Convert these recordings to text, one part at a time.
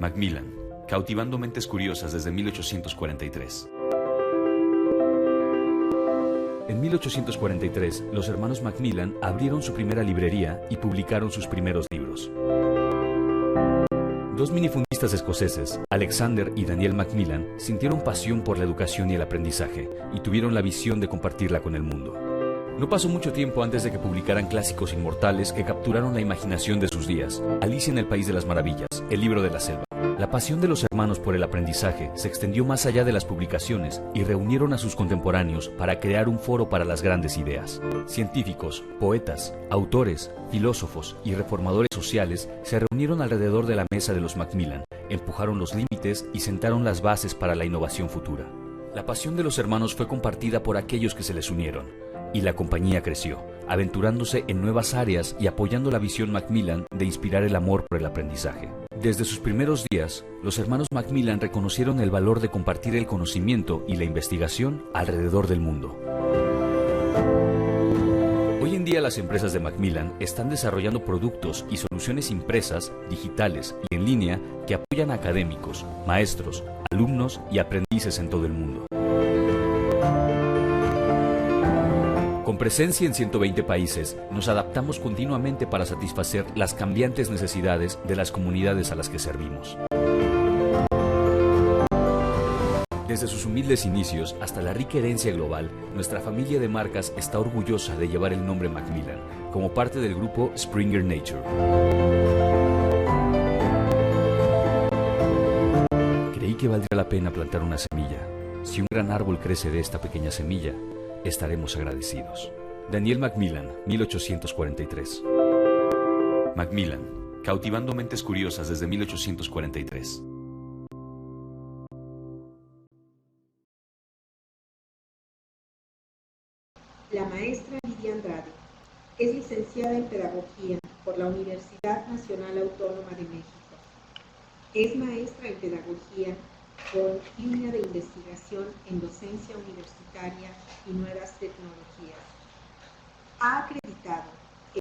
Macmillan, cautivando mentes curiosas desde 1843. En 1843, los hermanos Macmillan abrieron su primera librería y publicaron sus primeros libros. Dos minifundistas escoceses, Alexander y Daniel Macmillan, sintieron pasión por la educación y el aprendizaje y tuvieron la visión de compartirla con el mundo. No pasó mucho tiempo antes de que publicaran clásicos inmortales que capturaron la imaginación de sus días: Alicia en el País de las Maravillas, El Libro de la Selva. La pasión de los hermanos por el aprendizaje se extendió más allá de las publicaciones y reunieron a sus contemporáneos para crear un foro para las grandes ideas. Científicos, poetas, autores, filósofos y reformadores sociales se reunieron alrededor de la mesa de los Macmillan, empujaron los límites y sentaron las bases para la innovación futura. La pasión de los hermanos fue compartida por aquellos que se les unieron, y la compañía creció, aventurándose en nuevas áreas y apoyando la visión Macmillan de inspirar el amor por el aprendizaje. Desde sus primeros días, los hermanos Macmillan reconocieron el valor de compartir el conocimiento y la investigación alrededor del mundo. Hoy en día las empresas de Macmillan están desarrollando productos y soluciones impresas, digitales y en línea que apoyan a académicos, maestros, alumnos y aprendices en todo el mundo. Con presencia en 120 países, nos adaptamos continuamente para satisfacer las cambiantes necesidades de las comunidades a las que servimos. Desde sus humildes inicios hasta la rica herencia global, nuestra familia de marcas está orgullosa de llevar el nombre Macmillan, como parte del grupo Springer Nature. Creí que valdría la pena plantar una semilla. Si un gran árbol crece de esta pequeña semilla, estaremos agradecidos. Daniel Macmillan, 1843. Macmillan, cautivando mentes curiosas desde 1843. La maestra Lidia Andrade es licenciada en Pedagogía por la Universidad Nacional Autónoma de México. Es maestra en Pedagogía con línea de investigación en docencia universitaria y nuevas tecnologías. Ha acreditado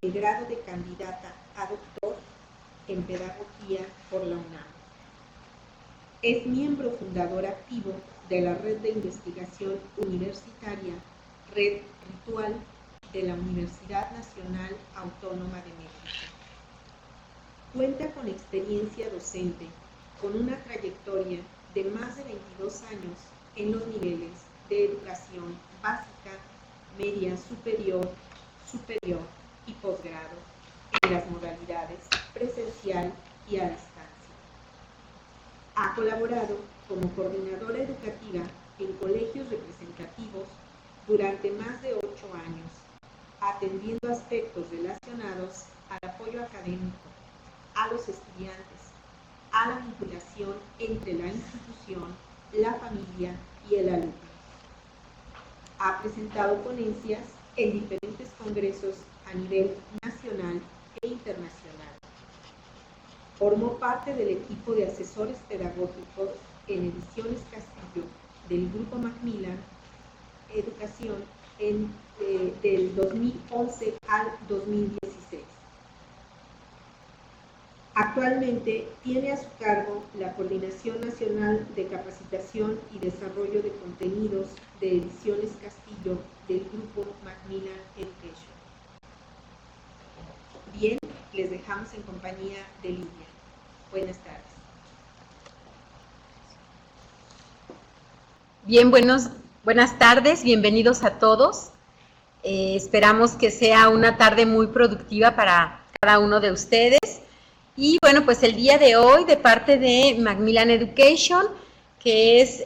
el grado de candidata a doctor en Pedagogía por la UNAM. Es miembro fundador activo de la Red de Investigación Universitaria, Red Ritual, de la Universidad Nacional Autónoma de México. Cuenta con experiencia docente, con una trayectoria de más de 22 años en los niveles de educación básica, media, superior y posgrado, en las modalidades presencial y a distancia. Ha colaborado como coordinadora educativa en colegios representativos durante más de 8 años, atendiendo aspectos relacionados al apoyo académico, a los estudiantes, a la vinculación entre la institución, la familia y el alumno. Ha presentado ponencias en diferentes congresos a nivel nacional e internacional. Formó parte del equipo de asesores pedagógicos en Ediciones Castillo del Grupo Macmillan Educación del 2011 al 2016. Actualmente tiene a su cargo la Coordinación Nacional de Capacitación y Desarrollo de Contenidos de Ediciones Castillo del Grupo Macmillan Education. Bien, les dejamos en compañía de Lidia. Buenas tardes. Bien, buenas tardes, bienvenidos a todos. Esperamos que sea una tarde muy productiva para cada uno de ustedes. Y bueno, pues el día de hoy, de parte de Macmillan Education, que es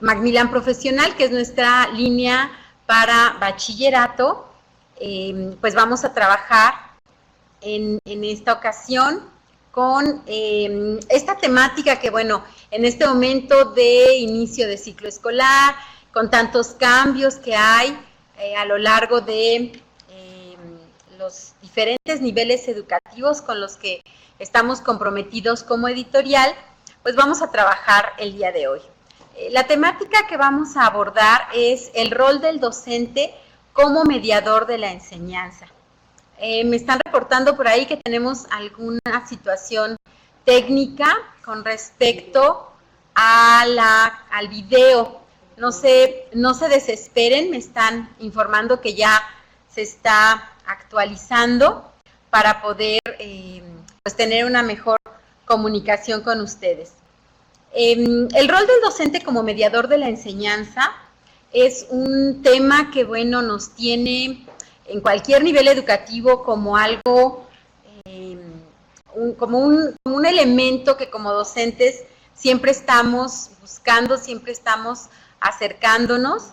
Macmillan Profesional, que es nuestra línea para bachillerato, pues vamos a trabajar en esta ocasión con esta temática que, bueno, en este momento de inicio de ciclo escolar, con tantos cambios que hay a lo largo de los diferentes niveles educativos con los que estamos comprometidos como editorial, pues vamos a trabajar el día de hoy. La temática que vamos a abordar es el rol del docente como mediador de la enseñanza. Me están reportando por ahí que tenemos alguna situación técnica con respecto al video. No se desesperen, me están informando que ya se está actualizando para poder pues tener una mejor comunicación con ustedes. El rol del docente como mediador de la enseñanza es un tema que, bueno, nos tiene en cualquier nivel educativo como algo, como un elemento que como docentes siempre estamos buscando, siempre estamos acercándonos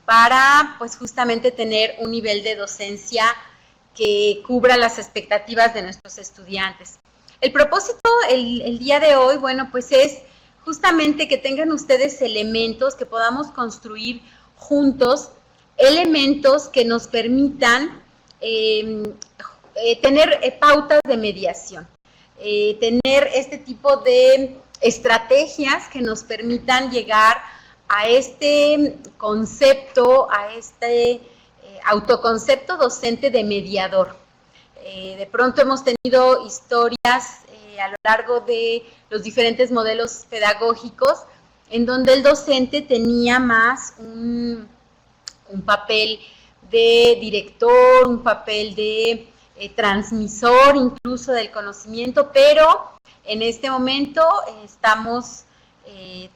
para, pues, justamente tener un nivel de docencia que cubra las expectativas de nuestros estudiantes. El propósito el día de hoy, bueno, pues es justamente que tengan ustedes elementos, que podamos construir juntos elementos que nos permitan tener pautas de mediación, tener este tipo de estrategias que nos permitan llegar a este concepto, a este autoconcepto docente de mediador. De pronto hemos tenido historias a lo largo de los diferentes modelos pedagógicos en donde el docente tenía más un papel de director, un papel de transmisor incluso del conocimiento, pero en este momento estamos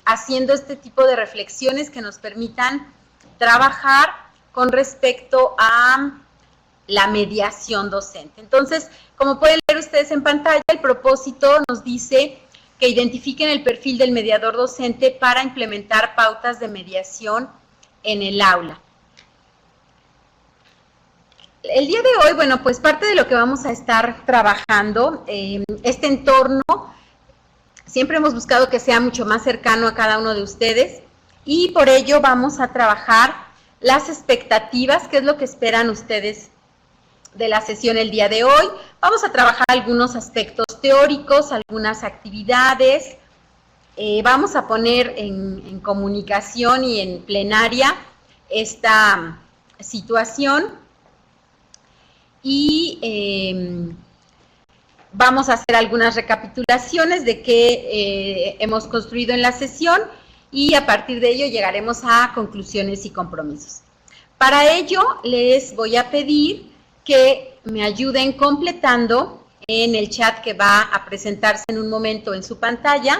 haciendo este tipo de reflexiones que nos permitan trabajar con respecto a la mediación docente. Entonces, como pueden leer ustedes en pantalla, el propósito nos dice que identifiquen el perfil del mediador docente para implementar pautas de mediación en el aula. El día de hoy, bueno, pues parte de lo que vamos a estar trabajando, este entorno, siempre hemos buscado que sea mucho más cercano a cada uno de ustedes y por ello vamos a trabajar las expectativas, qué es lo que esperan ustedes de la sesión el día de hoy. Vamos a trabajar algunos aspectos teóricos, algunas actividades, vamos a poner en comunicación y en plenaria esta situación y vamos a hacer algunas recapitulaciones de qué hemos construido en la sesión y a partir de ello llegaremos a conclusiones y compromisos. Para ello les voy a pedir que me ayuden completando en el chat que va a presentarse en un momento en su pantalla,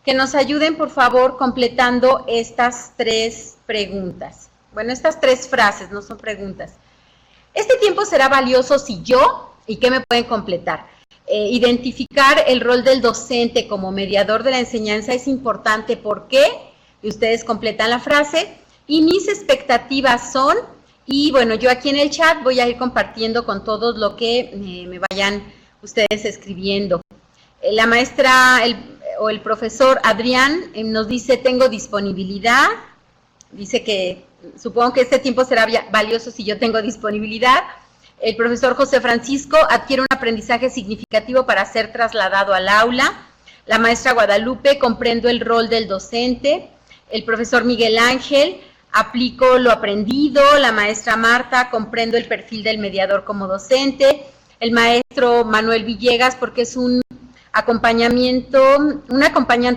que nos ayuden por favor completando estas 3 preguntas. Bueno, estas 3 frases, no son preguntas. Este tiempo será valioso si yo, ¿y qué me pueden completar? Identificar el rol del docente como mediador de la enseñanza es importante, ¿por qué? Y ustedes completan la frase, y mis expectativas son... Y bueno, yo aquí en el chat voy a ir compartiendo con todos lo que me vayan ustedes escribiendo. La maestra o el profesor Adrián nos dice, tengo disponibilidad. Dice que supongo que este tiempo será valioso si yo tengo disponibilidad. El profesor José Francisco adquiere un aprendizaje significativo para ser trasladado al aula. La maestra Guadalupe, comprendo el rol del docente. El profesor Miguel Ángel, aplico lo aprendido. La maestra Marta, comprendo el perfil del mediador como docente. El maestro Manuel Villegas, porque es un acompañante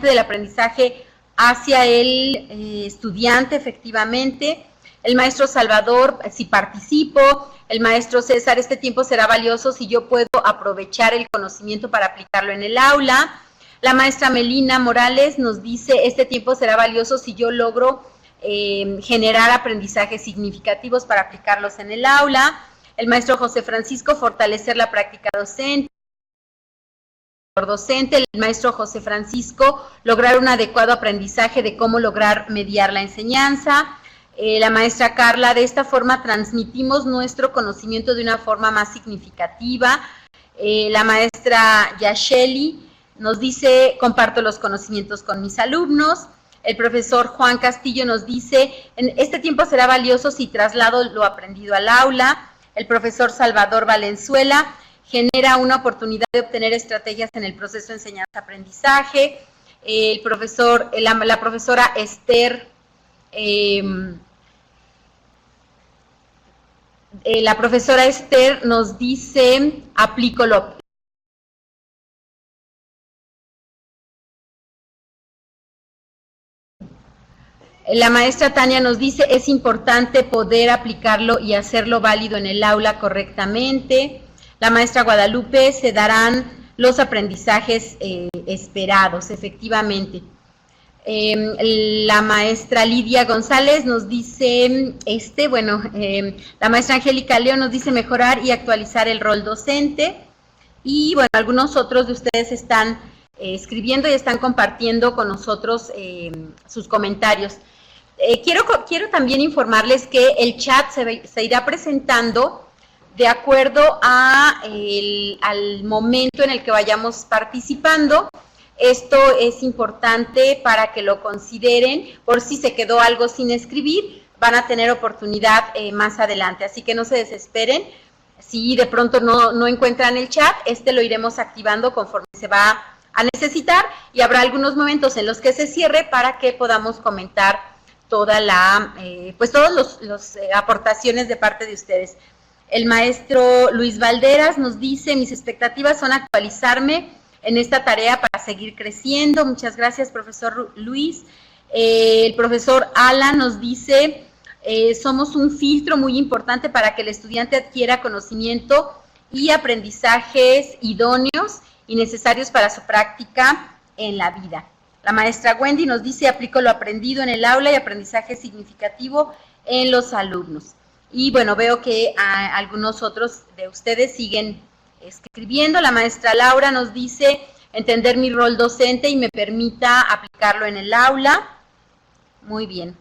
del aprendizaje hacia el estudiante, efectivamente. El maestro Salvador, si participo. El maestro César, este tiempo será valioso si yo puedo aprovechar el conocimiento para aplicarlo en el aula. La maestra Melina Morales nos dice, este tiempo será valioso si yo logro generar aprendizajes significativos para aplicarlos en el aula. El maestro José Francisco, fortalecer la práctica docente. El maestro José Francisco, lograr un adecuado aprendizaje de cómo lograr mediar la enseñanza. La maestra Carla, de esta forma transmitimos nuestro conocimiento de una forma más significativa. La maestra Yasheli nos dice, comparto los conocimientos con mis alumnos. El profesor Juan Castillo nos dice, este tiempo será valioso si traslado lo aprendido al aula. El profesor Salvador Valenzuela, genera una oportunidad de obtener estrategias en el proceso de enseñanza-aprendizaje. La profesora Esther, nos dice, aplico lo La maestra Tania nos dice, es importante poder aplicarlo y hacerlo válido en el aula correctamente. La maestra Guadalupe, se darán los aprendizajes esperados, efectivamente. La maestra Lidia González nos dice, la maestra Angélica León nos dice mejorar y actualizar el rol docente. Y bueno, algunos otros de ustedes están escribiendo y están compartiendo con nosotros sus comentarios. Quiero también informarles que el chat se irá presentando de acuerdo al momento en el que vayamos participando. Esto es importante para que lo consideren, por si se quedó algo sin escribir, van a tener oportunidad más adelante, así que no se desesperen. Si de pronto no encuentran el chat, lo iremos activando conforme se va a necesitar y habrá algunos momentos en los que se cierre para que podamos comentar todas las aportaciones de parte de ustedes. El maestro Luis Valderas nos dice, mis expectativas son actualizarme en esta tarea para seguir creciendo. Muchas gracias, profesor Luis. El profesor Alan nos dice, somos un filtro muy importante para que el estudiante adquiera conocimiento y aprendizajes idóneos y necesarios para su práctica en la vida. La maestra Wendy nos dice, aplico lo aprendido en el aula y aprendizaje significativo en los alumnos. Y bueno, veo que algunos otros de ustedes siguen escribiendo. La maestra Laura nos dice, entender mi rol docente y me permita aplicarlo en el aula. Muy bien.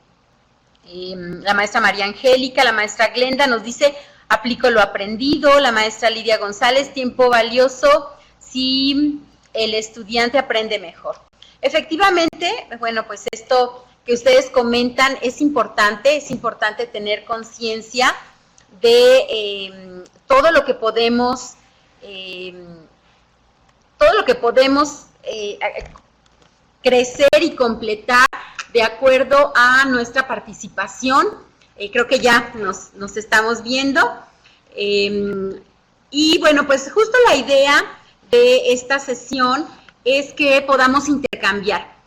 La maestra María Angélica, la maestra Glenda nos dice, aplico lo aprendido. La maestra Lidia González, tiempo valioso si el estudiante aprende mejor. Efectivamente, bueno, pues esto que ustedes comentan es importante tener conciencia de todo lo que podemos crecer y completar de acuerdo a nuestra participación. Creo que ya nos estamos viendo. Y bueno, pues justo la idea de esta sesión es que podamos intercambiar.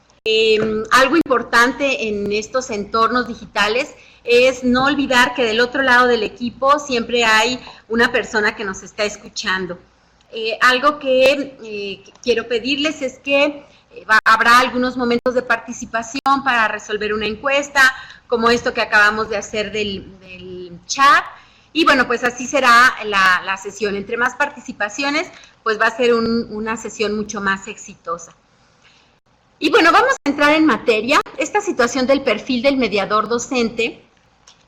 Algo importante en estos entornos digitales es no olvidar que del otro lado del equipo siempre hay una persona que nos está escuchando. Algo que quiero pedirles es que habrá algunos momentos de participación para resolver una encuesta, como esto que acabamos de hacer del chat. Y bueno, pues así será la sesión. Entre más participaciones, pues va a ser una sesión mucho más exitosa. Y bueno, vamos a entrar en materia. Esta situación del perfil del mediador docente,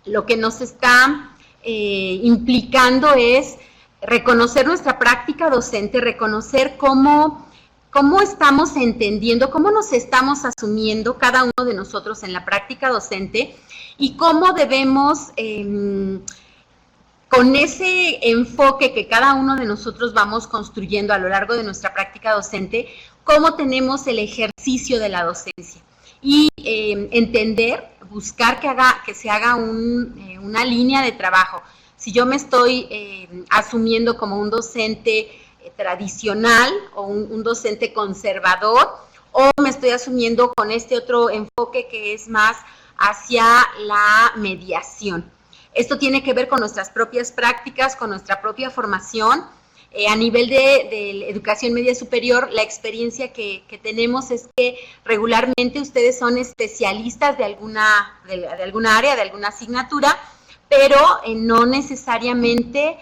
lo que nos está implicando es reconocer nuestra práctica docente, reconocer cómo estamos entendiendo, cómo nos estamos asumiendo cada uno de nosotros en la práctica docente y cómo debemos, con ese enfoque que cada uno de nosotros vamos construyendo a lo largo de nuestra práctica docente, cómo tenemos el ejercicio de la docencia. Y entender, buscar que se haga una línea de trabajo. Si yo me estoy asumiendo como un docente tradicional o un docente conservador, o me estoy asumiendo con este otro enfoque que es más hacia la mediación. Esto tiene que ver con nuestras propias prácticas, con nuestra propia formación. A nivel de educación media superior, la experiencia que tenemos es que regularmente ustedes son especialistas de alguna área, de alguna asignatura, pero no necesariamente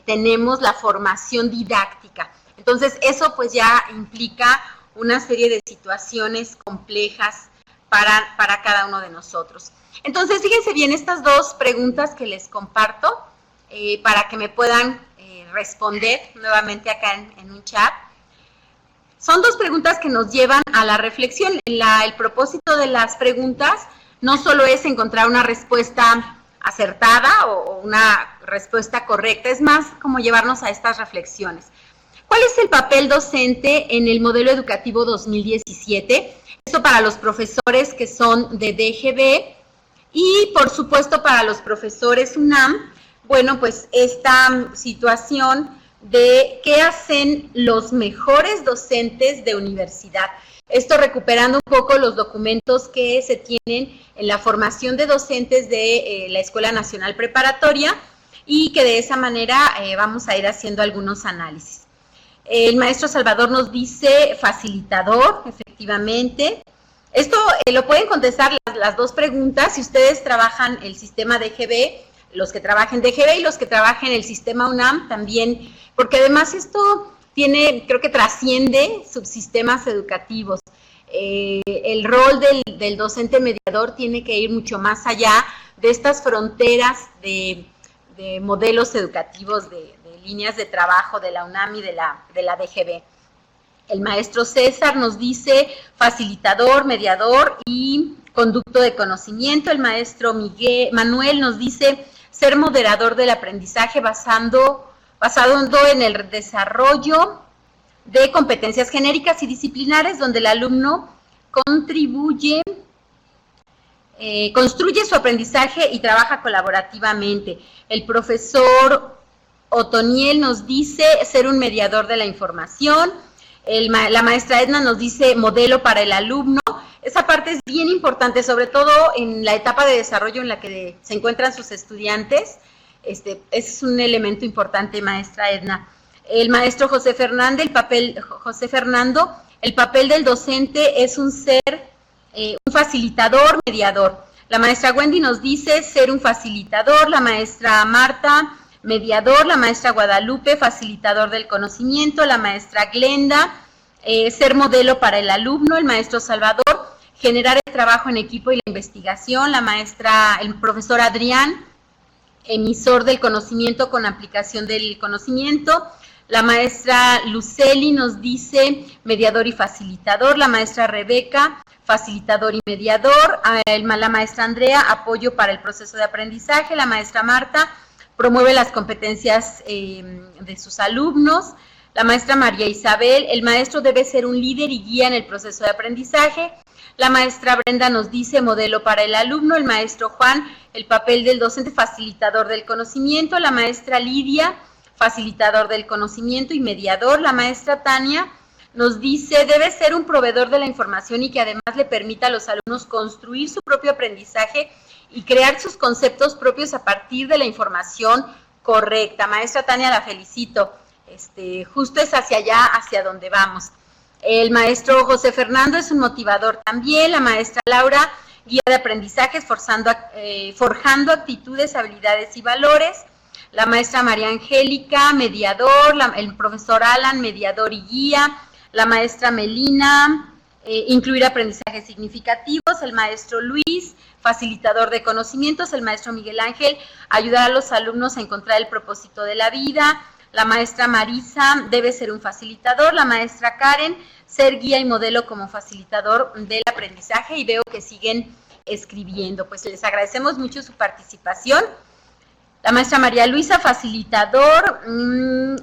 tenemos la formación didáctica. Entonces, eso pues ya implica una serie de situaciones complejas para cada uno de nosotros. Entonces, fíjense bien estas dos preguntas que les comparto para que me puedan responder nuevamente acá en un chat. Son dos preguntas que nos llevan a la reflexión. El propósito de las preguntas no solo es encontrar una respuesta acertada o una respuesta correcta, es más como llevarnos a estas reflexiones. ¿Cuál es el papel docente en el modelo educativo 2017? Esto para los profesores que son de DGB y por supuesto para los profesores UNAM. Bueno, pues esta situación de qué hacen los mejores docentes de universidad. Esto recuperando un poco los documentos que se tienen en la formación de docentes de la Escuela Nacional Preparatoria y que de esa manera vamos a ir haciendo algunos análisis. El maestro Salvador nos dice facilitador, efectivamente. Esto lo pueden contestar las dos preguntas si ustedes trabajan el sistema DGB, los que trabajen DGB y los que trabajen el sistema UNAM también, porque además esto creo que trasciende subsistemas educativos. El rol del docente mediador tiene que ir mucho más allá de estas fronteras de modelos educativos, de líneas de trabajo de la UNAM y de la DGB. El maestro César nos dice facilitador, mediador y conducto de conocimiento. El maestro Manuel nos dice ser moderador del aprendizaje basado en el desarrollo de competencias genéricas y disciplinares donde el alumno construye su aprendizaje y trabaja colaborativamente. El profesor Otoniel nos dice ser un mediador de la información. La maestra Edna nos dice modelo para el alumno. Esa parte es bien importante, sobre todo en la etapa de desarrollo en la que se encuentran sus estudiantes. Es un elemento importante, maestra Edna. El maestro José Fernando, el papel del docente es un facilitador, mediador. La maestra Wendy nos dice ser un facilitador, la maestra Marta, mediador, la maestra Guadalupe, facilitador del conocimiento, la maestra Glenda, ser modelo para el alumno, el maestro Salvador, generar el trabajo en equipo y la investigación, el profesor Adrián, emisor del conocimiento con aplicación del conocimiento, la maestra Luceli nos dice mediador y facilitador, la maestra Rebeca, facilitador y mediador, la maestra Andrea, apoyo para el proceso de aprendizaje, la maestra Marta, promueve las competencias de sus alumnos, la maestra María Isabel, el maestro debe ser un líder y guía en el proceso de aprendizaje, la maestra Brenda nos dice modelo para el alumno, el maestro Juan, el papel del docente facilitador del conocimiento, la maestra Lidia, facilitador del conocimiento y mediador, la maestra Tania nos dice debe ser un proveedor de la información y que además le permita a los alumnos construir su propio aprendizaje y crear sus conceptos propios a partir de la información correcta. Maestra Tania, la felicito. Justo es hacia allá, hacia donde vamos. El maestro José Fernando es un motivador también, la maestra Laura, guía de aprendizajes, forjando actitudes, habilidades y valores, la maestra María Angélica, mediador, el profesor Alan, mediador y guía, la maestra Melina, incluir aprendizajes significativos, el maestro Luis, facilitador de conocimientos, el maestro Miguel Ángel, ayudar a los alumnos a encontrar el propósito de la vida, la maestra Marisa debe ser un facilitador, la maestra Karen, ser guía y modelo como facilitador del aprendizaje, y veo que siguen escribiendo. Pues les agradecemos mucho su participación. La maestra María Luisa, facilitador,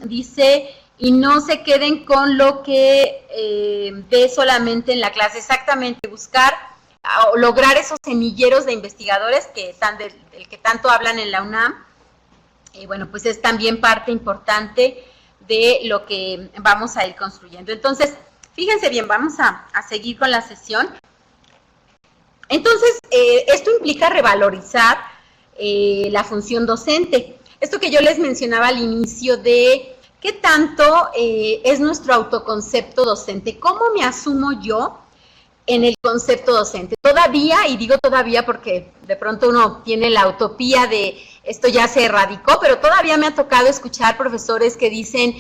dice, y no se queden con lo que ve solamente en la clase, exactamente, buscar o lograr esos semilleros de investigadores del que tanto hablan en la UNAM. Bueno, pues es también parte importante de lo que vamos a ir construyendo. Entonces, fíjense bien, vamos a seguir con la sesión. Entonces, esto implica revalorizar la función docente. Esto que yo les mencionaba al inicio de qué tanto es nuestro autoconcepto docente, cómo me asumo yo en el concepto docente. Todavía, y digo todavía porque de pronto uno tiene la utopía de esto ya se erradicó, pero todavía me ha tocado escuchar profesores que dicen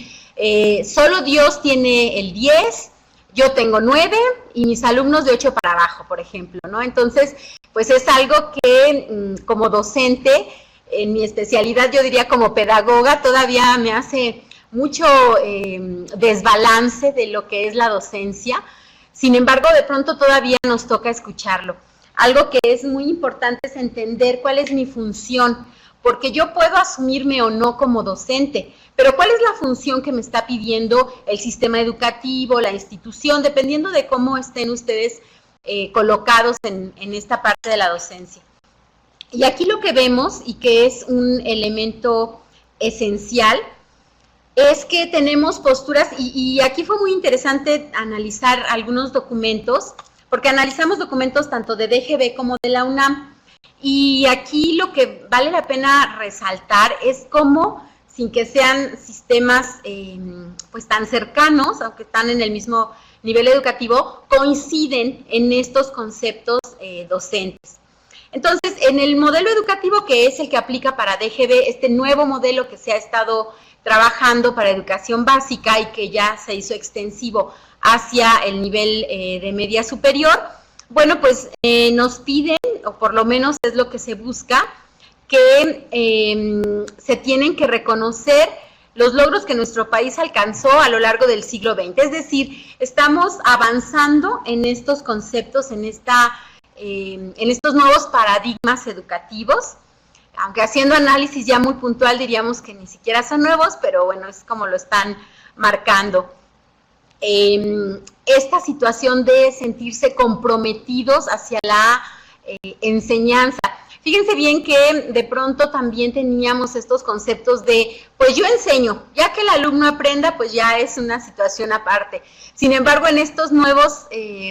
solo Dios tiene el 10, yo tengo 9 y mis alumnos de 8 para abajo, por ejemplo, ¿no? Entonces, pues es algo que como docente, en mi especialidad, yo diría como pedagoga, todavía me hace mucho desbalance de lo que es la docencia. Sin embargo, de pronto todavía nos toca escucharlo. Algo que es muy importante es entender cuál es mi función, porque yo puedo asumirme o no como docente, pero cuál es la función que me está pidiendo el sistema educativo, la institución, dependiendo de cómo estén ustedes colocados en esta parte de la docencia. Y aquí lo que vemos, y que es un elemento esencial, es que tenemos posturas, y aquí fue muy interesante analizar algunos documentos, porque analizamos documentos tanto de DGB como de la UNAM, y aquí lo que vale la pena resaltar es cómo, sin que sean sistemas pues tan cercanos, aunque están en el mismo nivel educativo, coinciden en estos conceptos docentes. Entonces, en el modelo educativo, que es el que aplica para DGB, este nuevo modelo que se ha estado trabajando para educación básica y que ya se hizo extensivo hacia el nivel de media superior, bueno, pues nos piden, o por lo menos es lo que se busca, que se tienen que reconocer los logros que nuestro país alcanzó a lo largo del siglo XX. Es decir, estamos avanzando en estos conceptos, en estos nuevos paradigmas educativos, aunque haciendo análisis ya muy puntual diríamos que ni siquiera son nuevos, pero bueno, es como lo están marcando. Esta situación de sentirse comprometidos hacia la enseñanza. Fíjense bien que de pronto también teníamos estos conceptos de, pues yo enseño, ya que el alumno aprenda, pues ya es una situación aparte. Sin embargo, en estos nuevos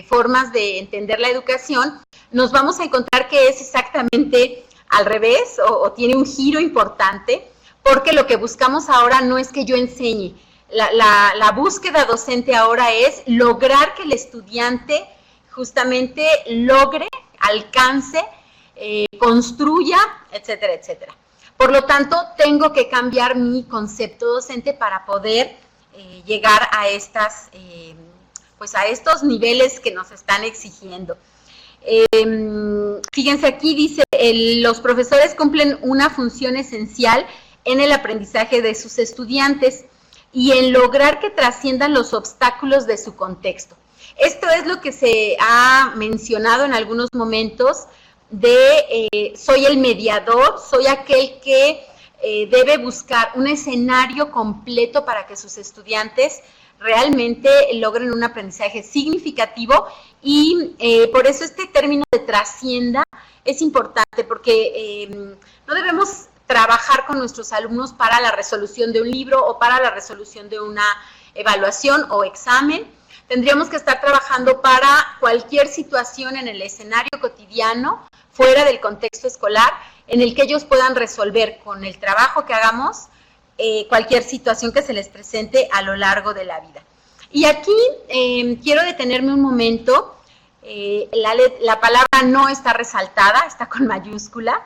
formas de entender la educación, nos vamos a encontrar que es exactamente al revés, o tiene un giro importante, porque lo que buscamos ahora no es que yo enseñe. La búsqueda docente ahora es lograr que el estudiante justamente logre, alcance, construya, etcétera, etcétera. Por lo tanto, tengo que cambiar mi concepto docente para poder llegar a pues a estos niveles que nos están exigiendo. Fíjense aquí, dice, los profesores cumplen una función esencial en el aprendizaje de sus estudiantes y en lograr que trasciendan los obstáculos de su contexto. Esto es lo que se ha mencionado en algunos momentos de soy el mediador, soy aquel que debe buscar un escenario completo para que sus estudiantes realmente logren un aprendizaje significativo y por eso este término de trascienda es importante porque no debemos trabajar con nuestros alumnos para la resolución de un libro o para la resolución de una evaluación o examen. Tendríamos que estar trabajando para cualquier situación en el escenario cotidiano, fuera del contexto escolar, en el que ellos puedan resolver con el trabajo que hagamos cualquier situación que se les presente a lo largo de la vida. Y aquí quiero detenerme un momento. La palabra no está resaltada, está con mayúscula,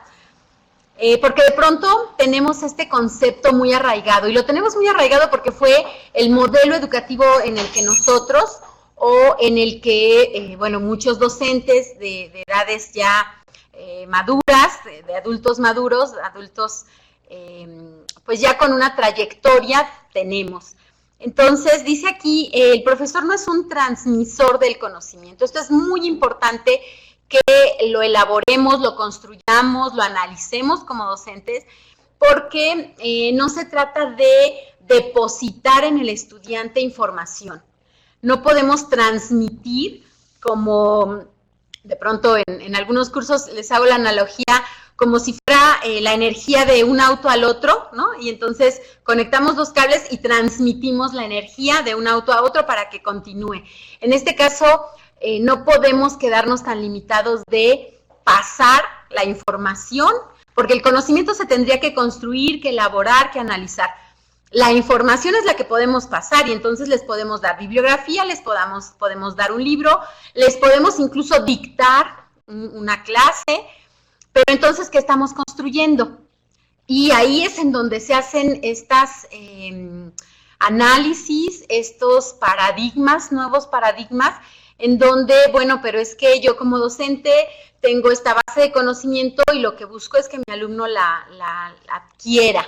porque de pronto tenemos este concepto muy arraigado, y lo tenemos muy arraigado porque fue el modelo educativo en el que nosotros, o en el que, bueno, muchos docentes de edades ya maduras, de adultos maduros, adultos pues ya con una trayectoria tenemos. Entonces, dice aquí, el profesor no es un transmisor del conocimiento. Esto es muy importante que lo elaboremos, lo construyamos, lo analicemos como docentes, porque no se trata de depositar en el estudiante información. No podemos transmitir como, de pronto en algunos cursos les hago la analogía, como si fuera la energía de un auto al otro, ¿no? Y entonces conectamos dos cables y transmitimos la energía de un auto a otro para que continúe. En este caso, no podemos quedarnos tan limitados de pasar la información, porque el conocimiento se tendría que construir, que elaborar, que analizar. La información es la que podemos pasar y entonces les podemos dar bibliografía, les podemos dar un libro, les podemos incluso dictar una clase, pero entonces, ¿qué estamos construyendo? Y ahí es en donde se hacen estas análisis, estos paradigmas, nuevos paradigmas, en donde, bueno, pero es que yo como docente tengo esta base de conocimiento y lo que busco es que mi alumno la adquiera.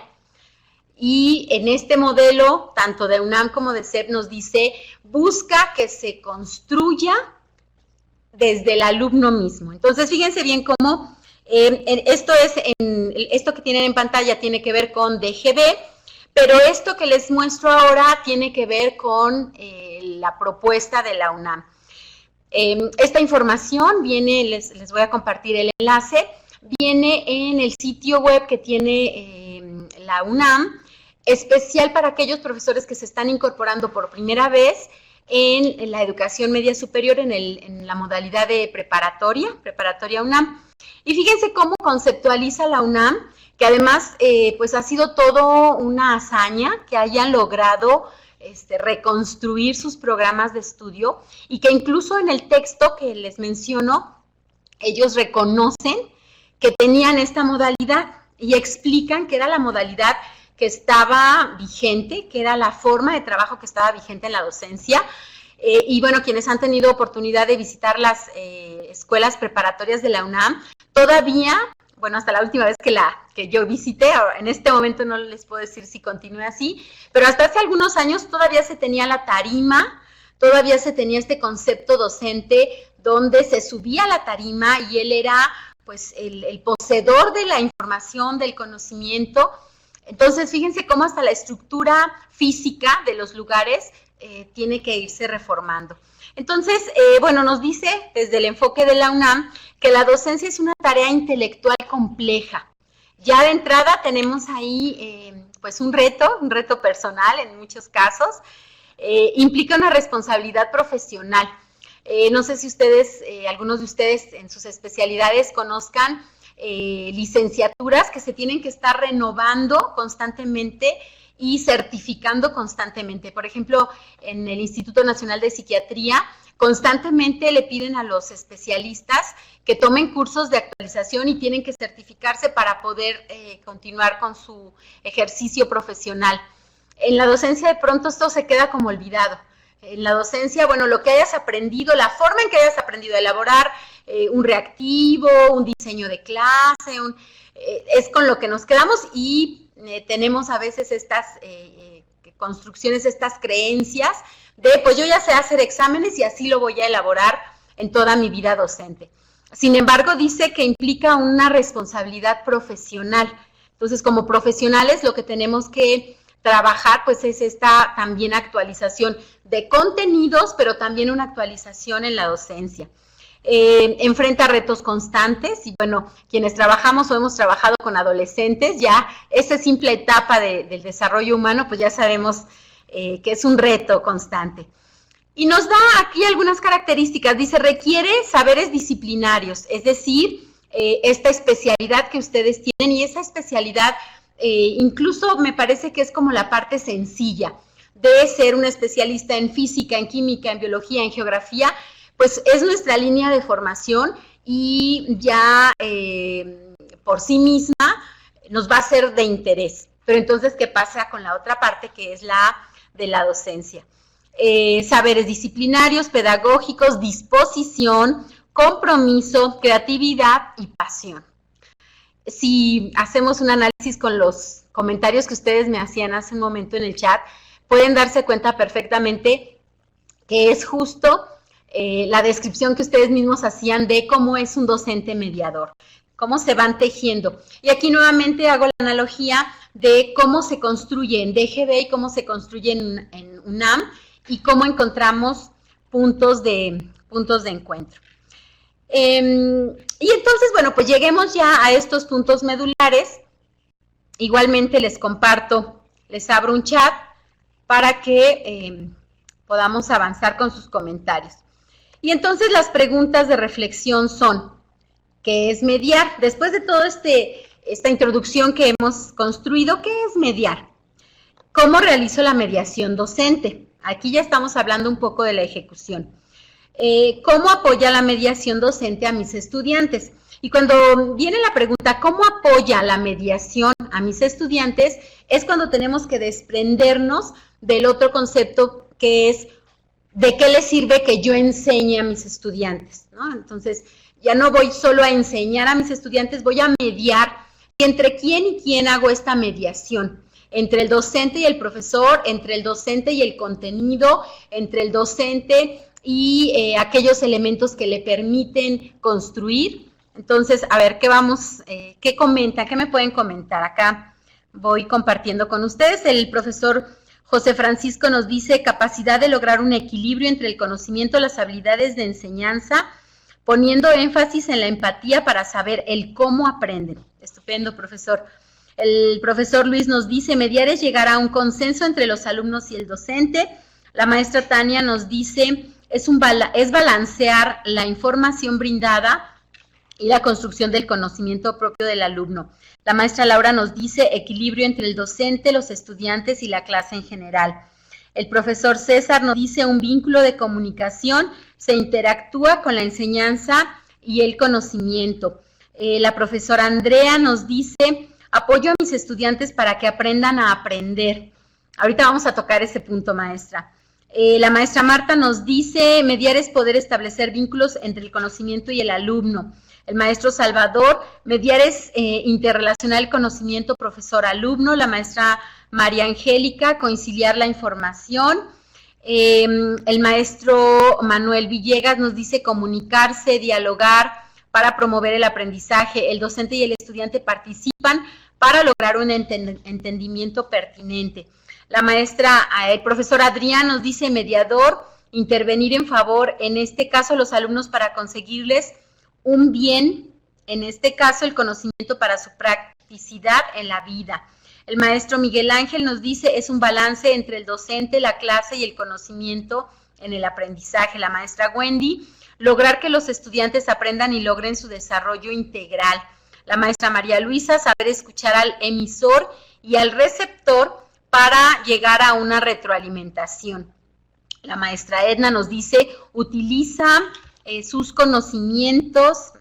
Y en este modelo, tanto de UNAM como de CEP, nos dice, busca que se construya desde el alumno mismo. Entonces, fíjense bien cómo esto que tienen en pantalla tiene que ver con DGB, pero esto que les muestro ahora tiene que ver con la propuesta de la UNAM. Esta información viene, les voy a compartir el enlace, viene en el sitio web que tiene la UNAM, especial para aquellos profesores que se están incorporando por primera vez en la educación media superior en la modalidad de preparatoria UNAM. Y fíjense cómo conceptualiza la UNAM, que además pues ha sido todo una hazaña que hayan logrado reconstruir sus programas de estudio y que incluso en el texto que les menciono, ellos reconocen que tenían esta modalidad y explican que era la modalidad que estaba vigente, que era la forma de trabajo que estaba vigente en la docencia. Y bueno, quienes han tenido oportunidad de visitar las escuelas preparatorias de la UNAM, todavía, bueno, hasta la última vez que yo visité, en este momento no les puedo decir si continúe así, pero hasta hace algunos años todavía se tenía la tarima, todavía se tenía este concepto docente donde se subía a la tarima y él era pues el poseedor de la información, del conocimiento. Entonces, fíjense cómo hasta la estructura física de los lugares tiene que irse reformando. Entonces, bueno, nos dice desde el enfoque de la UNAM que la docencia es una tarea intelectual compleja. Ya de entrada tenemos ahí pues un reto personal en muchos casos, implica una responsabilidad profesional. No sé si ustedes, algunos de ustedes en sus especialidades conozcan licenciaturas que se tienen que estar renovando constantemente y certificando constantemente. Por ejemplo, en el Instituto Nacional de Psiquiatría, constantemente le piden a los especialistas que tomen cursos de actualización y tienen que certificarse para poder continuar con su ejercicio profesional. En la docencia de pronto esto se queda como olvidado. En la docencia, bueno, lo que hayas aprendido, la forma en que hayas aprendido a elaborar un reactivo, un diseño de clase, es con lo que nos quedamos y tenemos a veces estas construcciones, estas creencias de, pues yo ya sé hacer exámenes y así lo voy a elaborar en toda mi vida docente. Sin embargo, dice que implica una responsabilidad profesional. Entonces, como profesionales, lo que tenemos que trabajar, pues es esta también actualización de contenidos, pero también una actualización en la docencia. Enfrenta retos constantes y bueno, quienes trabajamos o hemos trabajado con adolescentes, ya esa simple etapa del desarrollo humano, pues ya sabemos que es un reto constante. Y nos da aquí algunas características, dice, requiere saberes disciplinarios, es decir, esta especialidad que ustedes tienen y esa especialidad incluso me parece que es como la parte sencilla de ser un especialista en física, en química, en biología, en geografía, pues es nuestra línea de formación y ya por sí misma nos va a ser de interés. Pero entonces, ¿qué pasa con la otra parte que es la de la docencia? Saberes disciplinarios, pedagógicos, disposición, compromiso, creatividad y pasión. Si hacemos un análisis con los comentarios que ustedes me hacían hace un momento en el chat, pueden darse cuenta perfectamente que es justo la descripción que ustedes mismos hacían de cómo es un docente mediador, cómo se van tejiendo. Y aquí nuevamente hago la analogía de cómo se construye en DGB y cómo se construye en UNAM y cómo encontramos puntos de encuentro. Y entonces, bueno, pues lleguemos ya a estos puntos medulares. Igualmente les comparto, les abro un chat para que podamos avanzar con sus comentarios. Y entonces las preguntas de reflexión son, ¿qué es mediar? Después de toda esta introducción que hemos construido, ¿qué es mediar? ¿Cómo realizo la mediación docente? Aquí ya estamos hablando un poco de la ejecución. ¿Cómo apoya la mediación docente a mis estudiantes? Y cuando viene la pregunta, ¿cómo apoya la mediación a mis estudiantes? Es cuando tenemos que desprendernos del otro concepto que es ¿de qué les sirve que yo enseñe a mis estudiantes? ¿No? Entonces, ya no voy solo a enseñar a mis estudiantes, voy a mediar. ¿Y entre quién y quién hago esta mediación? Entre el docente y el profesor, entre el docente y el contenido, entre el docente y aquellos elementos que le permiten construir. Entonces, a ver, ¿qué comentan? ¿Qué me pueden comentar? Acá voy compartiendo con ustedes. El profesor José Francisco nos dice capacidad de lograr un equilibrio entre el conocimiento, las habilidades de enseñanza, poniendo énfasis en la empatía para saber el cómo aprenden. Estupendo, profesor. El profesor Luis nos dice, mediar es llegar a un consenso entre los alumnos y el docente. La maestra Tania nos dice, es balancear la información brindada y la construcción del conocimiento propio del alumno. La maestra Laura nos dice, equilibrio entre el docente, los estudiantes y la clase en general. El profesor César nos dice, un vínculo de comunicación, se interactúa con la enseñanza y el conocimiento. La profesora Andrea nos dice, apoyo a mis estudiantes para que aprendan a aprender. Ahorita vamos a tocar ese punto, maestra. La maestra Marta nos dice, mediar es poder establecer vínculos entre el conocimiento y el alumno. El maestro Salvador, mediar es interrelacionar el conocimiento profesor-alumno. La maestra María Angélica, conciliar la información. El maestro Manuel Villegas nos dice comunicarse, dialogar para promover el aprendizaje. El docente y el estudiante participan para lograr un entendimiento pertinente. El profesor Adrián nos dice mediador, intervenir en favor, en este caso los alumnos para conseguirles un bien, en este caso el conocimiento para su practicidad en la vida. El maestro Miguel Ángel nos dice es un balance entre el docente, la clase y el conocimiento en el aprendizaje. La maestra Wendy, lograr que los estudiantes aprendan y logren su desarrollo integral. La maestra María Luisa, saber escuchar al emisor y al receptor para llegar a una retroalimentación. La maestra Edna nos dice, utiliza sus conocimientos,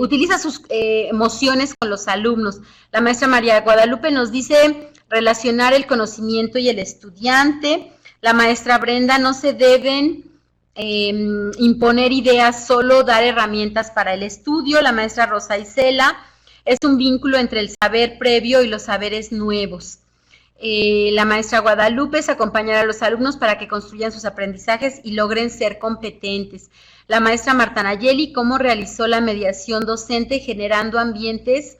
utiliza sus emociones con los alumnos. La maestra María Guadalupe nos dice, relacionar el conocimiento y el estudiante. La maestra Brenda, no se deben imponer ideas, solo dar herramientas para el estudio. La maestra Rosa Isela, es un vínculo entre el saber previo y los saberes nuevos. La maestra Guadalupe es acompañar a los alumnos para que construyan sus aprendizajes y logren ser competentes. La maestra Marta Nayeli, ¿cómo realizó la mediación docente generando ambientes?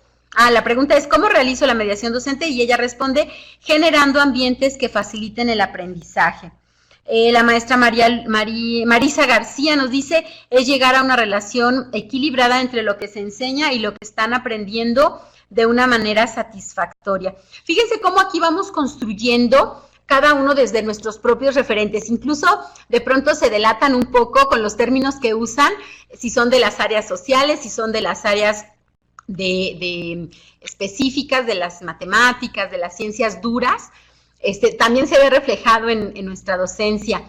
La pregunta es, ¿cómo realizo la mediación docente? Y ella responde, generando ambientes que faciliten el aprendizaje. La maestra Marisa García nos dice, es llegar a una relación equilibrada entre lo que se enseña y lo que están aprendiendo de una manera satisfactoria. Fíjense cómo aquí vamos construyendo cada uno desde nuestros propios referentes. Incluso de pronto se delatan un poco con los términos que usan, si son de las áreas sociales, si son de las áreas de específicas, de las matemáticas, de las ciencias duras. También se ve reflejado en nuestra docencia.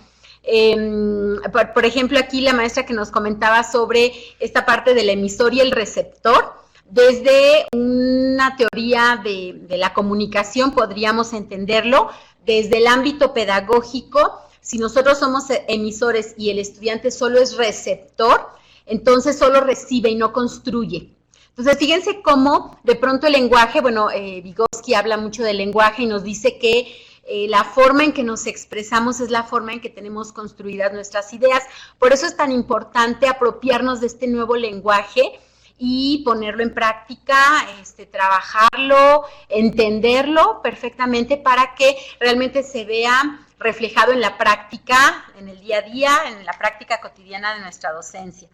Por ejemplo, aquí la maestra que nos comentaba sobre esta parte del emisor y el receptor, desde una teoría de la comunicación podríamos entenderlo, desde el ámbito pedagógico, si nosotros somos emisores y el estudiante solo es receptor, entonces solo recibe y no construye. Entonces, fíjense cómo de pronto el lenguaje, Vygotsky habla mucho del lenguaje y nos dice que la forma en que nos expresamos es la forma en que tenemos construidas nuestras ideas. Por eso es tan importante apropiarnos de este nuevo lenguaje y ponerlo en práctica, trabajarlo, entenderlo perfectamente para que realmente se vea reflejado en la práctica, en el día a día, en la práctica cotidiana de nuestra docencia.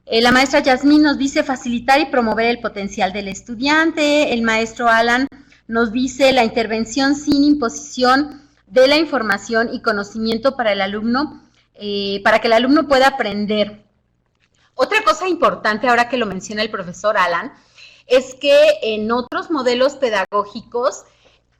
La maestra Yasmín nos dice facilitar y promover el potencial del estudiante. El maestro Alan nos dice la intervención sin imposición de la información y conocimiento para el alumno, para que el alumno pueda aprender. Otra cosa importante, ahora que lo menciona el profesor Alan, es que en otros modelos pedagógicos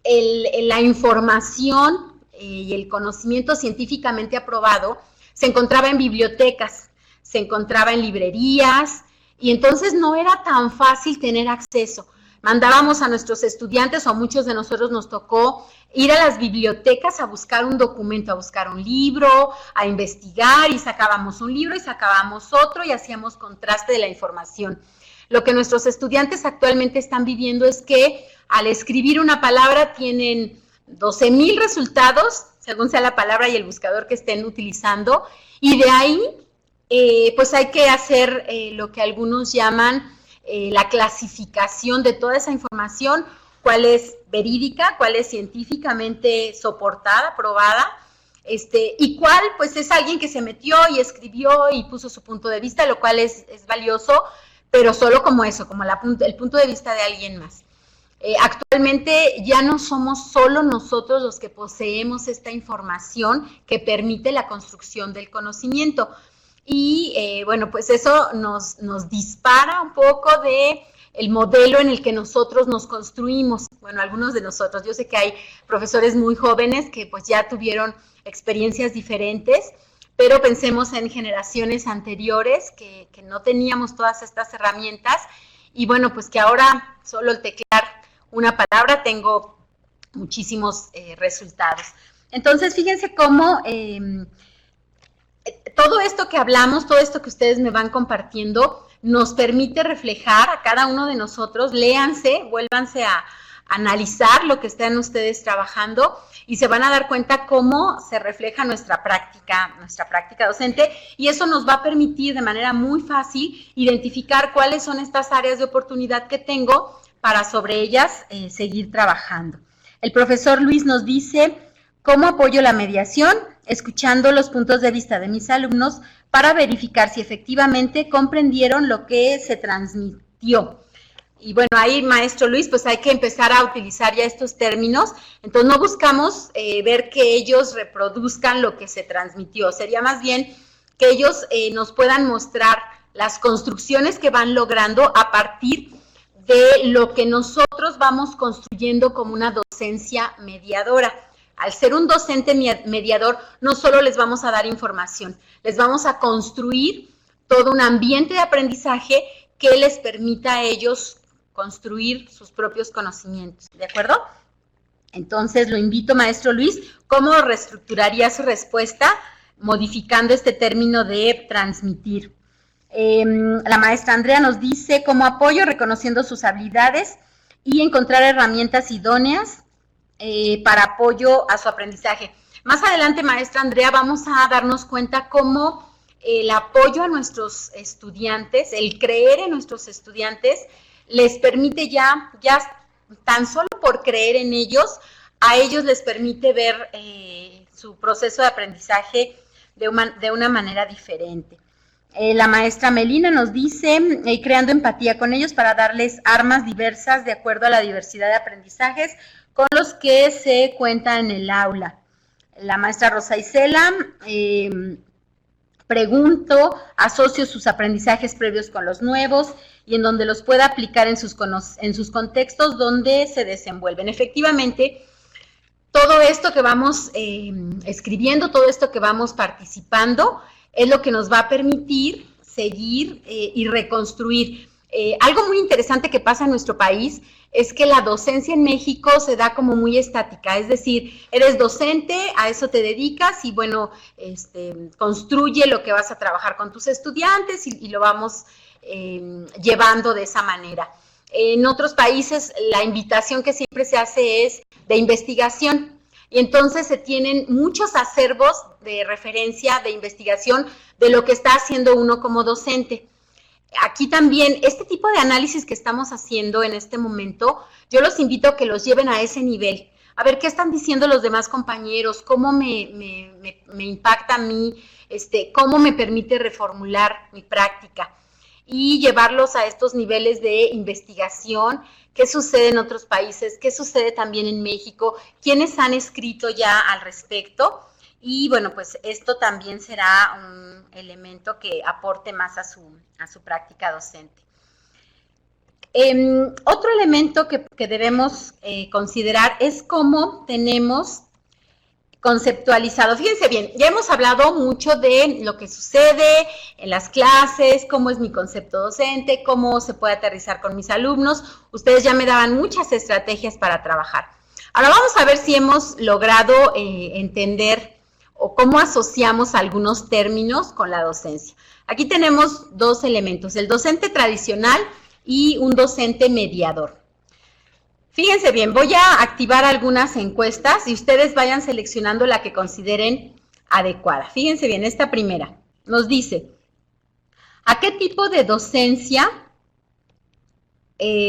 la información y el conocimiento científicamente aprobado se encontraba en bibliotecas, se encontraba en librerías, y entonces no era tan fácil tener acceso. Mandábamos a nuestros estudiantes, o a muchos de nosotros nos tocó ir a las bibliotecas a buscar un documento, a buscar un libro, a investigar, y sacábamos un libro y sacábamos otro y hacíamos contraste de la información. Lo que nuestros estudiantes actualmente están viviendo es que al escribir una palabra tienen 12,000 resultados, según sea la palabra y el buscador que estén utilizando, y de ahí pues hay que hacer lo que algunos llaman la clasificación de toda esa información, cuál es verídica, cuál es científicamente soportada, probada, y cuál pues es alguien que se metió y escribió y puso su punto de vista, lo cual es valioso, pero solo como eso, como el punto de vista de alguien más. Actualmente ya no somos solo nosotros los que poseemos esta información que permite la construcción del conocimiento. Y bueno, pues eso nos dispara un poco de el modelo en el que nosotros nos construimos. Bueno, algunos de nosotros, yo sé que hay profesores muy jóvenes que pues ya tuvieron experiencias diferentes, pero pensemos en generaciones anteriores que no teníamos todas estas herramientas y bueno, pues que ahora solo el teclear una palabra tengo muchísimos resultados. Entonces, fíjense cómo todo esto que hablamos, todo esto que ustedes me van compartiendo, nos permite reflejar a cada uno de nosotros. Léanse, vuélvanse a analizar lo que están ustedes trabajando y se van a dar cuenta cómo se refleja nuestra práctica docente, y eso nos va a permitir de manera muy fácil identificar cuáles son estas áreas de oportunidad que tengo para sobre ellas seguir trabajando. El profesor Luis nos dice: ¿cómo apoyo la mediación? Escuchando los puntos de vista de mis alumnos para verificar si efectivamente comprendieron lo que se transmitió. Y bueno, ahí, maestro Luis, pues hay que empezar a utilizar ya estos términos. Entonces no buscamos ver que ellos reproduzcan lo que se transmitió, sería más bien que ellos nos puedan mostrar las construcciones que van logrando a partir de lo que nosotros vamos construyendo como una docencia mediadora. Al ser un docente mediador, no solo les vamos a dar información, les vamos a construir todo un ambiente de aprendizaje que les permita a ellos construir sus propios conocimientos, ¿de acuerdo? Entonces, lo invito, maestro Luis, ¿cómo reestructuraría su respuesta modificando este término de transmitir? La maestra Andrea nos dice: ¿cómo apoyo? Reconociendo sus habilidades y encontrar herramientas idóneas para apoyo a su aprendizaje. Más adelante, maestra Andrea, vamos a darnos cuenta cómo el apoyo a nuestros estudiantes, el creer en nuestros estudiantes, les permite ya tan solo por creer en ellos, a ellos les permite ver su proceso de aprendizaje de una manera diferente. La maestra Melina nos dice: creando empatía con ellos para darles armas diversas de acuerdo a la diversidad de aprendizajes con los que se cuenta en el aula. La maestra Rosa Isela: pregunto, asocio sus aprendizajes previos con los nuevos y en donde los pueda aplicar en sus contextos donde se desenvuelven. Efectivamente, todo esto que vamos escribiendo, todo esto que vamos participando, es lo que nos va a permitir seguir y reconstruir. Algo muy interesante que pasa en nuestro país es que la docencia en México se da como muy estática, es decir, eres docente, a eso te dedicas y bueno, construye lo que vas a trabajar con tus estudiantes y lo vamos llevando de esa manera. En otros países la invitación que siempre se hace es de investigación y entonces se tienen muchos acervos de referencia, de investigación de lo que está haciendo uno como docente. Aquí también, este tipo de análisis que estamos haciendo en este momento, yo los invito a que los lleven a ese nivel, a ver qué están diciendo los demás compañeros, cómo me impacta a mí, cómo me permite reformular mi práctica y llevarlos a estos niveles de investigación, qué sucede en otros países, qué sucede también en México, quiénes han escrito ya al respecto. Y bueno, pues esto también será un elemento que aporte más a su práctica docente. Otro elemento que debemos considerar es cómo tenemos conceptualizado. Fíjense bien, ya hemos hablado mucho de lo que sucede en las clases, cómo es mi concepto docente, cómo se puede aterrizar con mis alumnos. Ustedes ya me daban muchas estrategias para trabajar. Ahora vamos a ver si hemos logrado entender o cómo asociamos algunos términos con la docencia. Aquí tenemos dos elementos, el docente tradicional y un docente mediador. Fíjense bien, voy a activar algunas encuestas y ustedes vayan seleccionando la que consideren adecuada. Fíjense bien, esta primera nos dice: ¿a qué tipo de docencia es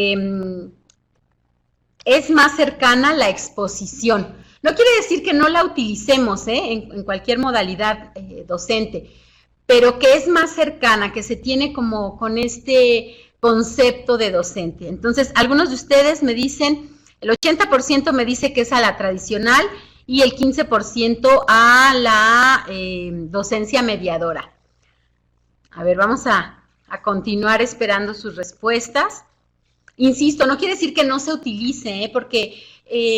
más cercana la exposición? No quiere decir que no la utilicemos en cualquier modalidad docente, pero que es más cercana, que se tiene como con concepto de docente. Entonces, algunos de ustedes me dicen, el 80% me dice que es a la tradicional y el 15% a la docencia mediadora. A ver, vamos a continuar esperando sus respuestas. Insisto, no quiere decir que no se utilice, porque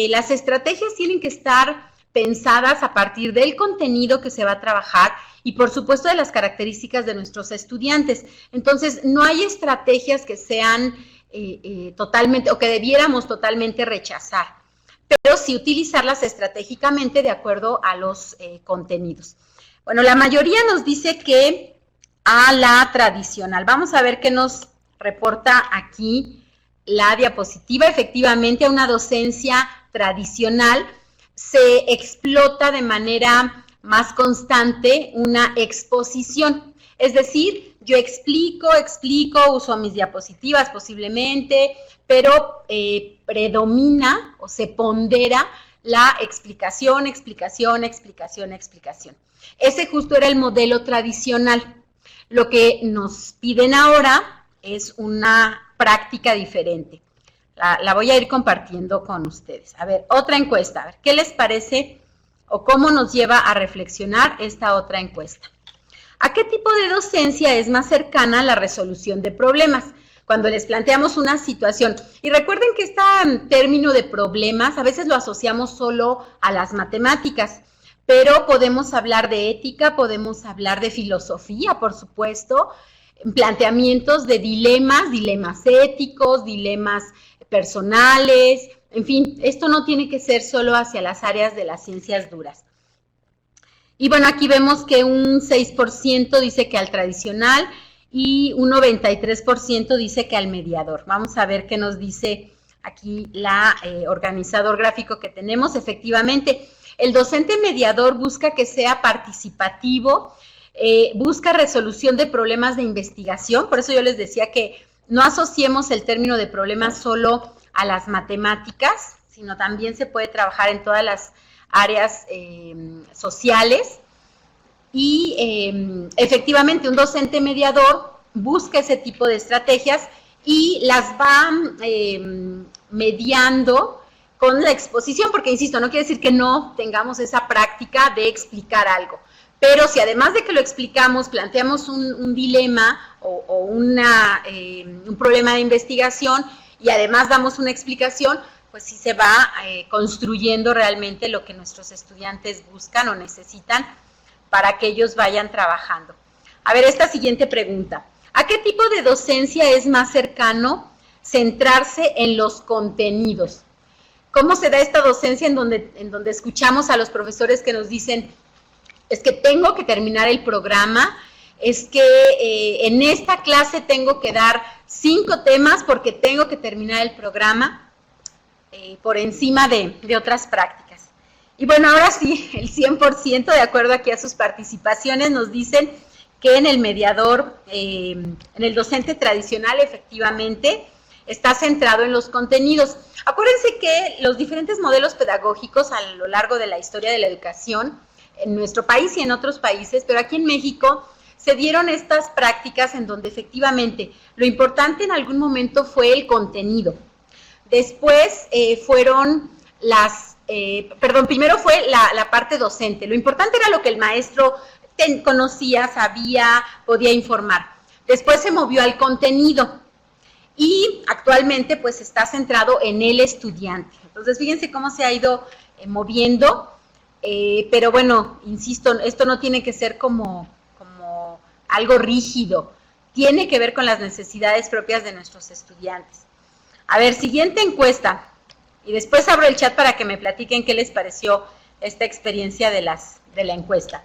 las estrategias tienen que estar pensadas a partir del contenido que se va a trabajar y, por supuesto, de las características de nuestros estudiantes. Entonces, no hay estrategias que sean totalmente, o que debiéramos totalmente rechazar, pero sí utilizarlas estratégicamente de acuerdo a los contenidos. Bueno, la mayoría nos dice que a la tradicional. Vamos a ver qué nos reporta aquí la diapositiva. Efectivamente, a una docencia tradicional se explota de manera más constante una exposición. Es decir, yo explico, uso mis diapositivas posiblemente, pero predomina o se pondera la explicación. Ese justo era el modelo tradicional. Lo que nos piden ahora es una práctica diferente. La voy a ir compartiendo con ustedes. A ver, otra encuesta. A ver, ¿qué les parece o cómo nos lleva a reflexionar esta otra encuesta? ¿A qué tipo de docencia es más cercana a la resolución de problemas? Cuando les planteamos una situación. Y recuerden que este término de problemas a veces lo asociamos solo a las matemáticas, pero podemos hablar de ética, podemos hablar de filosofía, por supuesto, planteamientos de dilemas éticos, dilemas personales, en fin, esto no tiene que ser solo hacia las áreas de las ciencias duras. Y bueno, aquí vemos que un 6% dice que al tradicional y un 93% dice que al mediador. Vamos a ver qué nos dice aquí la organizador gráfico que tenemos. Efectivamente, el docente mediador busca que sea participativo, busca resolución de problemas de investigación. Por eso yo les decía que no asociemos el término de problemas solo a las matemáticas, sino también se puede trabajar en todas las áreas sociales. Y efectivamente un docente mediador busca ese tipo de estrategias y las va mediando con la exposición, porque insisto, no quiere decir que no tengamos esa práctica de explicar algo, pero si además de que lo explicamos, planteamos un dilema o un problema de investigación y además damos una explicación, pues sí se va construyendo realmente lo que nuestros estudiantes buscan o necesitan para que ellos vayan trabajando. A ver, esta siguiente pregunta. ¿A qué tipo de docencia es más cercano centrarse en los contenidos? ¿Cómo se da esta docencia en donde escuchamos a los profesores que nos dicen, es que tengo que terminar el programa, es que en esta clase tengo que dar 5 temas porque tengo que terminar el programa por encima de otras prácticas? Y bueno, ahora sí, el 100%, de acuerdo aquí a sus participaciones, nos dicen que en el mediador, en el docente tradicional, efectivamente, está centrado en los contenidos. Acuérdense que los diferentes modelos pedagógicos a lo largo de la historia de la educación, en nuestro país y en otros países, pero aquí en México, se dieron estas prácticas en donde efectivamente lo importante en algún momento fue el contenido. Después fueron primero fue la parte docente. Lo importante era lo que el maestro conocía, sabía, podía informar. Después se movió al contenido y actualmente pues está centrado en el estudiante. Entonces fíjense cómo se ha ido moviendo, pero bueno, insisto, esto no tiene que ser como algo rígido, tiene que ver con las necesidades propias de nuestros estudiantes. A ver, siguiente encuesta. Y después abro el chat para que me platiquen qué les pareció esta experiencia de la encuesta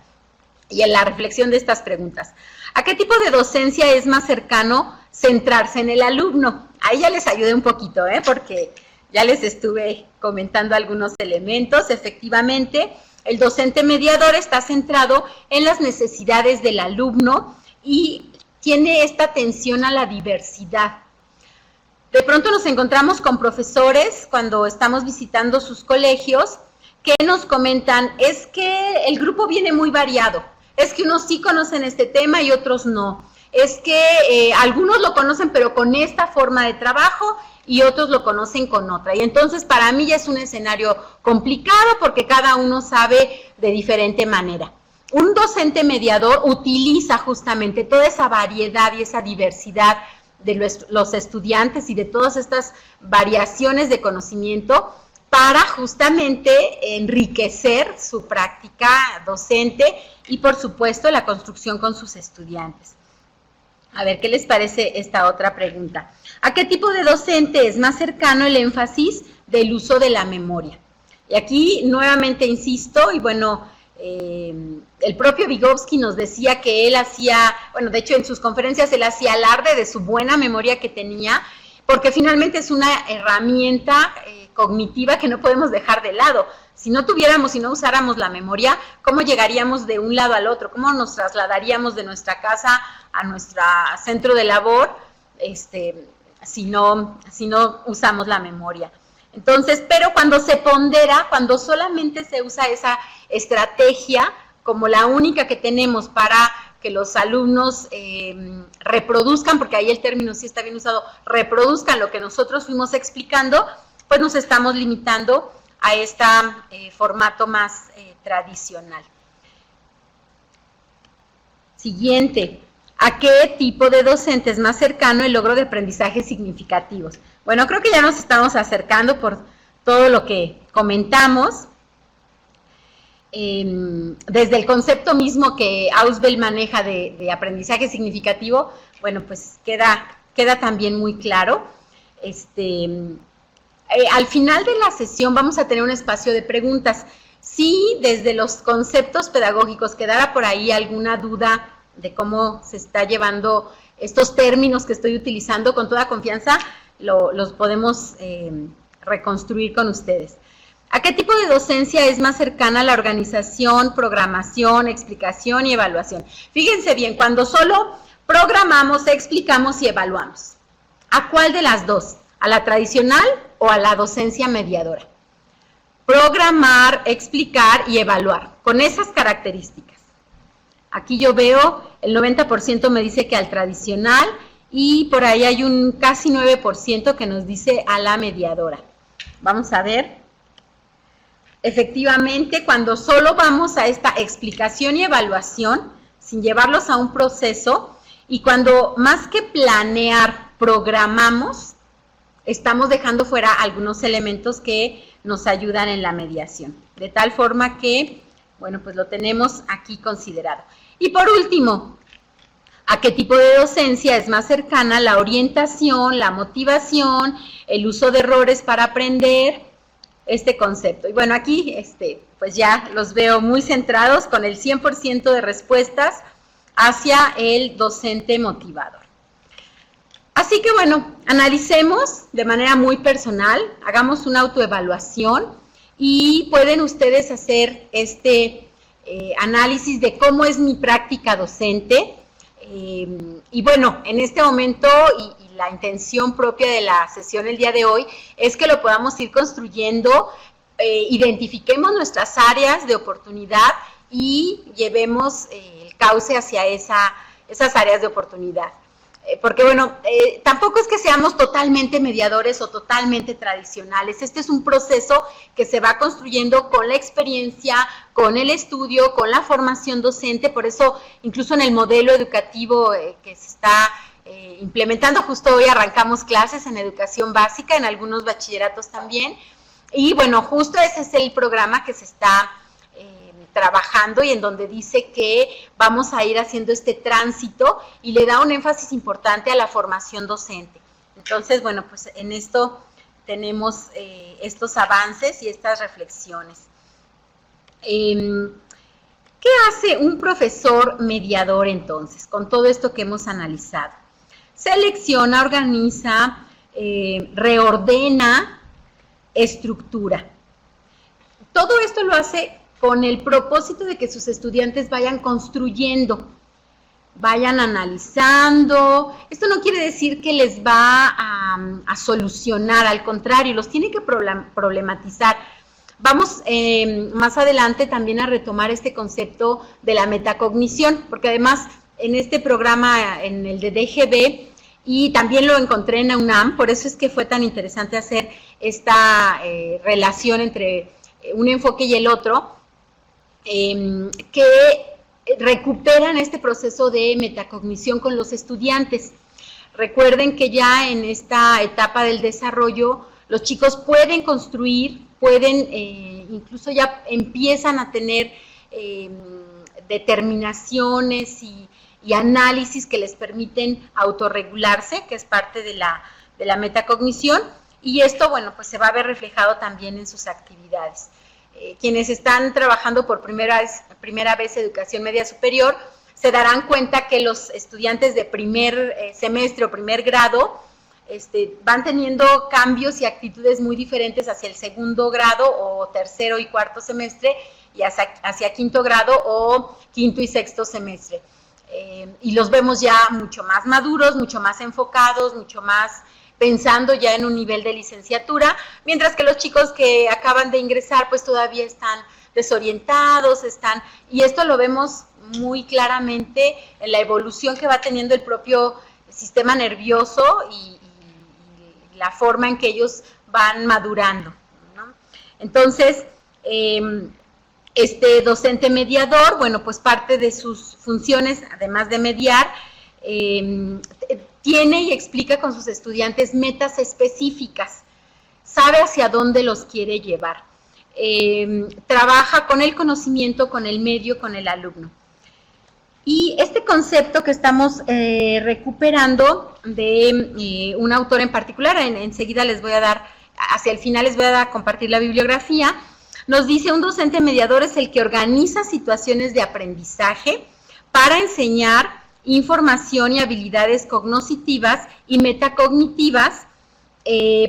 y en la reflexión de estas preguntas. ¿A qué tipo de docencia es más cercano centrarse en el alumno? Ahí ya les ayudé un poquito, porque ya les estuve comentando algunos elementos. Efectivamente, el docente mediador está centrado en las necesidades del alumno y tiene esta atención a la diversidad. De pronto nos encontramos con profesores cuando estamos visitando sus colegios que nos comentan, es que el grupo viene muy variado, es que unos sí conocen este tema y otros no, es que algunos lo conocen pero con esta forma de trabajo y otros lo conocen con otra. Y entonces para mí ya es un escenario complicado porque cada uno sabe de diferente manera. Un docente mediador utiliza justamente toda esa variedad y esa diversidad de los estudiantes y de todas estas variaciones de conocimiento para justamente enriquecer su práctica docente y por supuesto la construcción con sus estudiantes. A ver, ¿qué les parece esta otra pregunta? ¿A qué tipo de docente es más cercano el énfasis del uso de la memoria? Y aquí nuevamente insisto, y bueno, el propio Vygotsky nos decía que él hacía, bueno, de hecho en sus conferencias él hacía alarde de su buena memoria que tenía, porque finalmente es una herramienta cognitiva que no podemos dejar de lado. Si no tuviéramos, si no usáramos la memoria, ¿cómo llegaríamos de un lado al otro? ¿Cómo nos trasladaríamos de nuestra casa a nuestro centro de labor si no usamos la memoria? Entonces, pero cuando se pondera, cuando solamente se usa esa estrategia como la única que tenemos para que los alumnos reproduzcan, porque ahí el término sí está bien usado, reproduzcan lo que nosotros fuimos explicando, pues nos estamos limitando a este formato más tradicional. Siguiente, ¿a qué tipo de docente es más cercano el logro de aprendizajes significativos? Bueno, creo que ya nos estamos acercando por todo lo que comentamos. Desde el concepto mismo que Ausubel maneja de aprendizaje significativo, bueno, pues queda también muy claro. Al final de la sesión vamos a tener un espacio de preguntas. Si desde los conceptos pedagógicos quedara por ahí alguna duda de cómo se está llevando estos términos que estoy utilizando, con toda confianza los podemos reconstruir con ustedes. ¿A qué tipo de docencia es más cercana la organización, programación, explicación y evaluación? Fíjense bien, cuando solo programamos, explicamos y evaluamos. ¿A cuál de las dos? ¿A la tradicional o a la docencia mediadora? Programar, explicar y evaluar, con esas características. Aquí yo veo, el 90% me dice que al tradicional y por ahí hay un casi 9% que nos dice a la mediadora. Vamos a ver. Efectivamente, cuando solo vamos a esta explicación y evaluación, sin llevarlos a un proceso, y cuando más que planear, programamos, estamos dejando fuera algunos elementos que nos ayudan en la mediación. De tal forma que, bueno, pues lo tenemos aquí considerado. Y por último, ¿a qué tipo de docencia es más cercana la orientación, la motivación, el uso de errores para aprender? Este concepto. Y bueno, aquí pues ya los veo muy centrados con el 100% de respuestas hacia el docente motivador. Así que bueno, analicemos de manera muy personal, hagamos una autoevaluación y pueden ustedes hacer análisis de cómo es mi práctica docente. Y bueno, en este momento y la intención propia de la sesión el día de hoy es que lo podamos ir construyendo, identifiquemos nuestras áreas de oportunidad y llevemos el cauce hacia esas áreas de oportunidad. Porque bueno, tampoco es que seamos totalmente mediadores o totalmente tradicionales. Este es un proceso que se va construyendo con la experiencia, con el estudio, con la formación docente. Por eso, incluso en el modelo educativo que se está implementando, justo hoy arrancamos clases en educación básica, en algunos bachilleratos también. Y bueno, justo ese es el programa que se está trabajando y en donde dice que vamos a ir haciendo este tránsito y le da un énfasis importante a la formación docente. Entonces, bueno, pues en esto tenemos estos avances y estas reflexiones. ¿Qué hace un profesor mediador entonces con todo esto que hemos analizado? Selecciona, organiza, reordena, estructura. Todo esto lo hace con el propósito de que sus estudiantes vayan construyendo, vayan analizando. Esto no quiere decir que les va a solucionar, al contrario, los tiene que problematizar. Vamos más adelante también a retomar este concepto de la metacognición, porque además en este programa, en el de DGB, y también lo encontré en la UNAM, por eso es que fue tan interesante hacer esta relación entre un enfoque y el otro, que recuperan este proceso de metacognición con los estudiantes. Recuerden que ya en esta etapa del desarrollo los chicos pueden construir, pueden, incluso ya empiezan a tener determinaciones y análisis que les permiten autorregularse, que es parte de la metacognición, y esto, bueno, pues se va a ver reflejado también en sus actividades. Quienes están trabajando por primera vez educación media superior, se darán cuenta que los estudiantes de primer semestre o primer grado van teniendo cambios y actitudes muy diferentes hacia el segundo grado o tercero y cuarto semestre y hacia quinto grado o quinto y sexto semestre. Y los vemos ya mucho más maduros, mucho más enfocados, mucho más pensando ya en un nivel de licenciatura, mientras que los chicos que acaban de ingresar pues todavía están desorientados, y esto lo vemos muy claramente en la evolución que va teniendo el propio sistema nervioso y la forma en que ellos van madurando, ¿no? Entonces, este docente mediador, bueno, pues parte de sus funciones, además de mediar, tiene y explica con sus estudiantes metas específicas, sabe hacia dónde los quiere llevar, trabaja con el conocimiento, con el medio, con el alumno. Y este concepto que estamos recuperando de un autor en particular, enseguida les voy a dar, hacia el final les voy a compartir la bibliografía, nos dice: un docente mediador es el que organiza situaciones de aprendizaje para enseñar información y habilidades cognitivas y metacognitivas,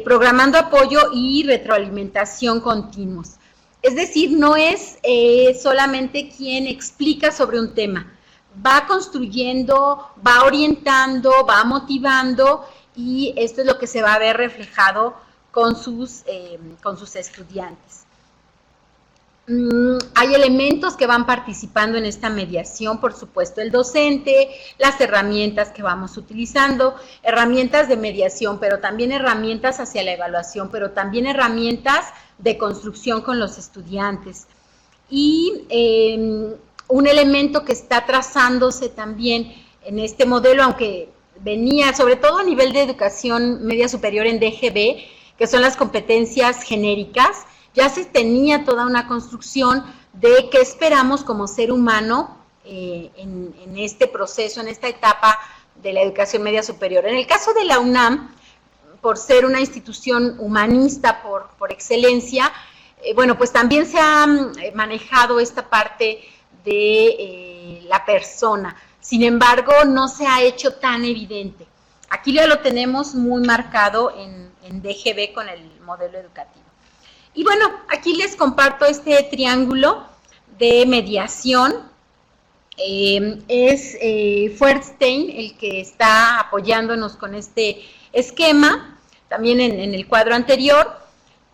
programando apoyo y retroalimentación continuos. Es decir, no es solamente quien explica sobre un tema, va construyendo, va orientando, va motivando, y esto es lo que se va a ver reflejado con sus estudiantes. Hay elementos que van participando en esta mediación, por supuesto el docente, las herramientas que vamos utilizando, herramientas de mediación, pero también herramientas hacia la evaluación, pero también herramientas de construcción con los estudiantes. Y un elemento que está trazándose también en este modelo, aunque venía sobre todo a nivel de educación media superior en DGB, que son las competencias genéricas, ya se tenía toda una construcción de qué esperamos como ser humano en este proceso, en esta etapa de la educación media superior. En el caso de la UNAM, por ser una institución humanista por excelencia, bueno, pues también se ha manejado esta parte de la persona. Sin embargo, no se ha hecho tan evidente. Aquí ya lo tenemos muy marcado en DGB con el modelo educativo. Y bueno, aquí les comparto este triángulo de mediación. Es Feuerstein el que está apoyándonos con este esquema, también en el cuadro anterior.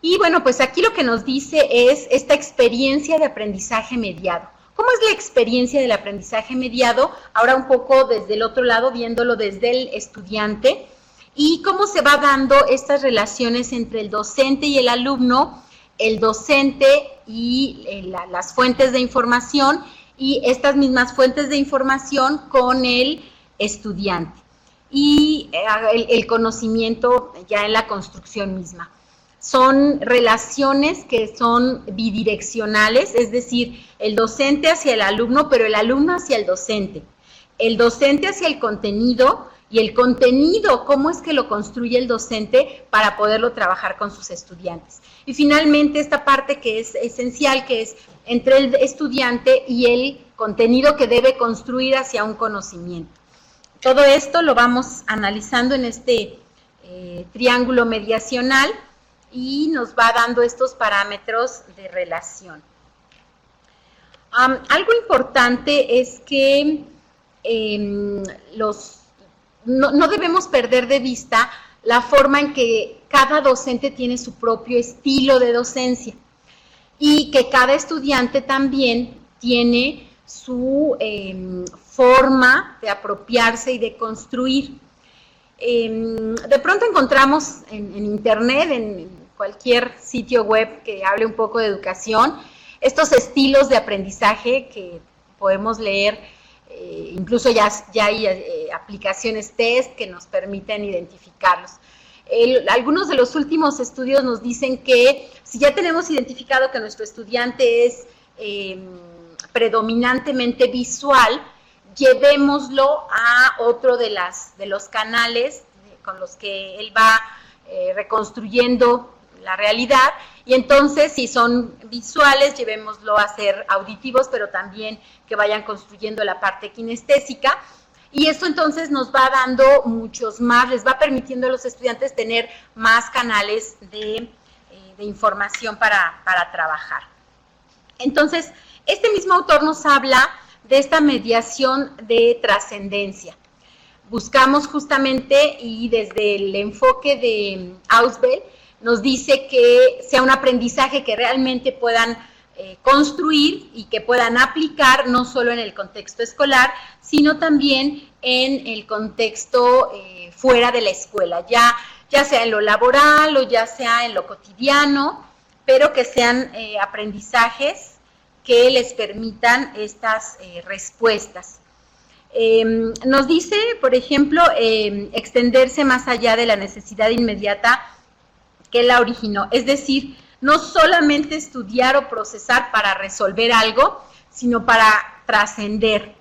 Y bueno, pues aquí lo que nos dice es esta experiencia de aprendizaje mediado. ¿Cómo es la experiencia del aprendizaje mediado? Ahora un poco desde el otro lado, viéndolo desde el estudiante, y cómo se va dando estas relaciones entre el docente y el alumno, el docente y las fuentes de información, y estas mismas fuentes de información con el estudiante, y el conocimiento ya en la construcción misma. Son relaciones que son bidireccionales, es decir, el docente hacia el alumno, pero el alumno hacia el docente hacia el contenido, y el contenido, cómo es que lo construye el docente para poderlo trabajar con sus estudiantes. Y finalmente esta parte que es esencial, que es entre el estudiante y el contenido que debe construir hacia un conocimiento. Todo esto lo vamos analizando en este triángulo mediacional, y nos va dando estos parámetros de relación. Algo importante es que no debemos perder de vista la forma en que cada docente tiene su propio estilo de docencia, y que cada estudiante también tiene su forma de apropiarse y de construir. De pronto encontramos en internet, en cualquier sitio web que hable un poco de educación, estos estilos de aprendizaje que podemos leer, incluso ya hay aplicaciones test que nos permiten identificarlos. Algunos de los últimos estudios nos dicen que si ya tenemos identificado que nuestro estudiante es predominantemente visual, llevémoslo a otro de los canales con los que él va reconstruyendo la realidad, y entonces si son visuales, llevémoslo a ser auditivos, pero también que vayan construyendo la parte kinestésica, y esto entonces nos va dando muchos más, les va permitiendo a los estudiantes tener más canales de información para trabajar. Entonces, este mismo autor nos habla de esta mediación de trascendencia. Buscamos justamente, y desde el enfoque de Ausubel, nos dice que sea un aprendizaje que realmente puedan construir y que puedan aplicar no solo en el contexto escolar, sino también en el contexto fuera de la escuela, ya sea en lo laboral o ya sea en lo cotidiano, pero que sean aprendizajes que les permitan estas respuestas. Nos dice, por ejemplo, extenderse más allá de la necesidad inmediata que la originó, es decir, no solamente estudiar o procesar para resolver algo, sino para trascender.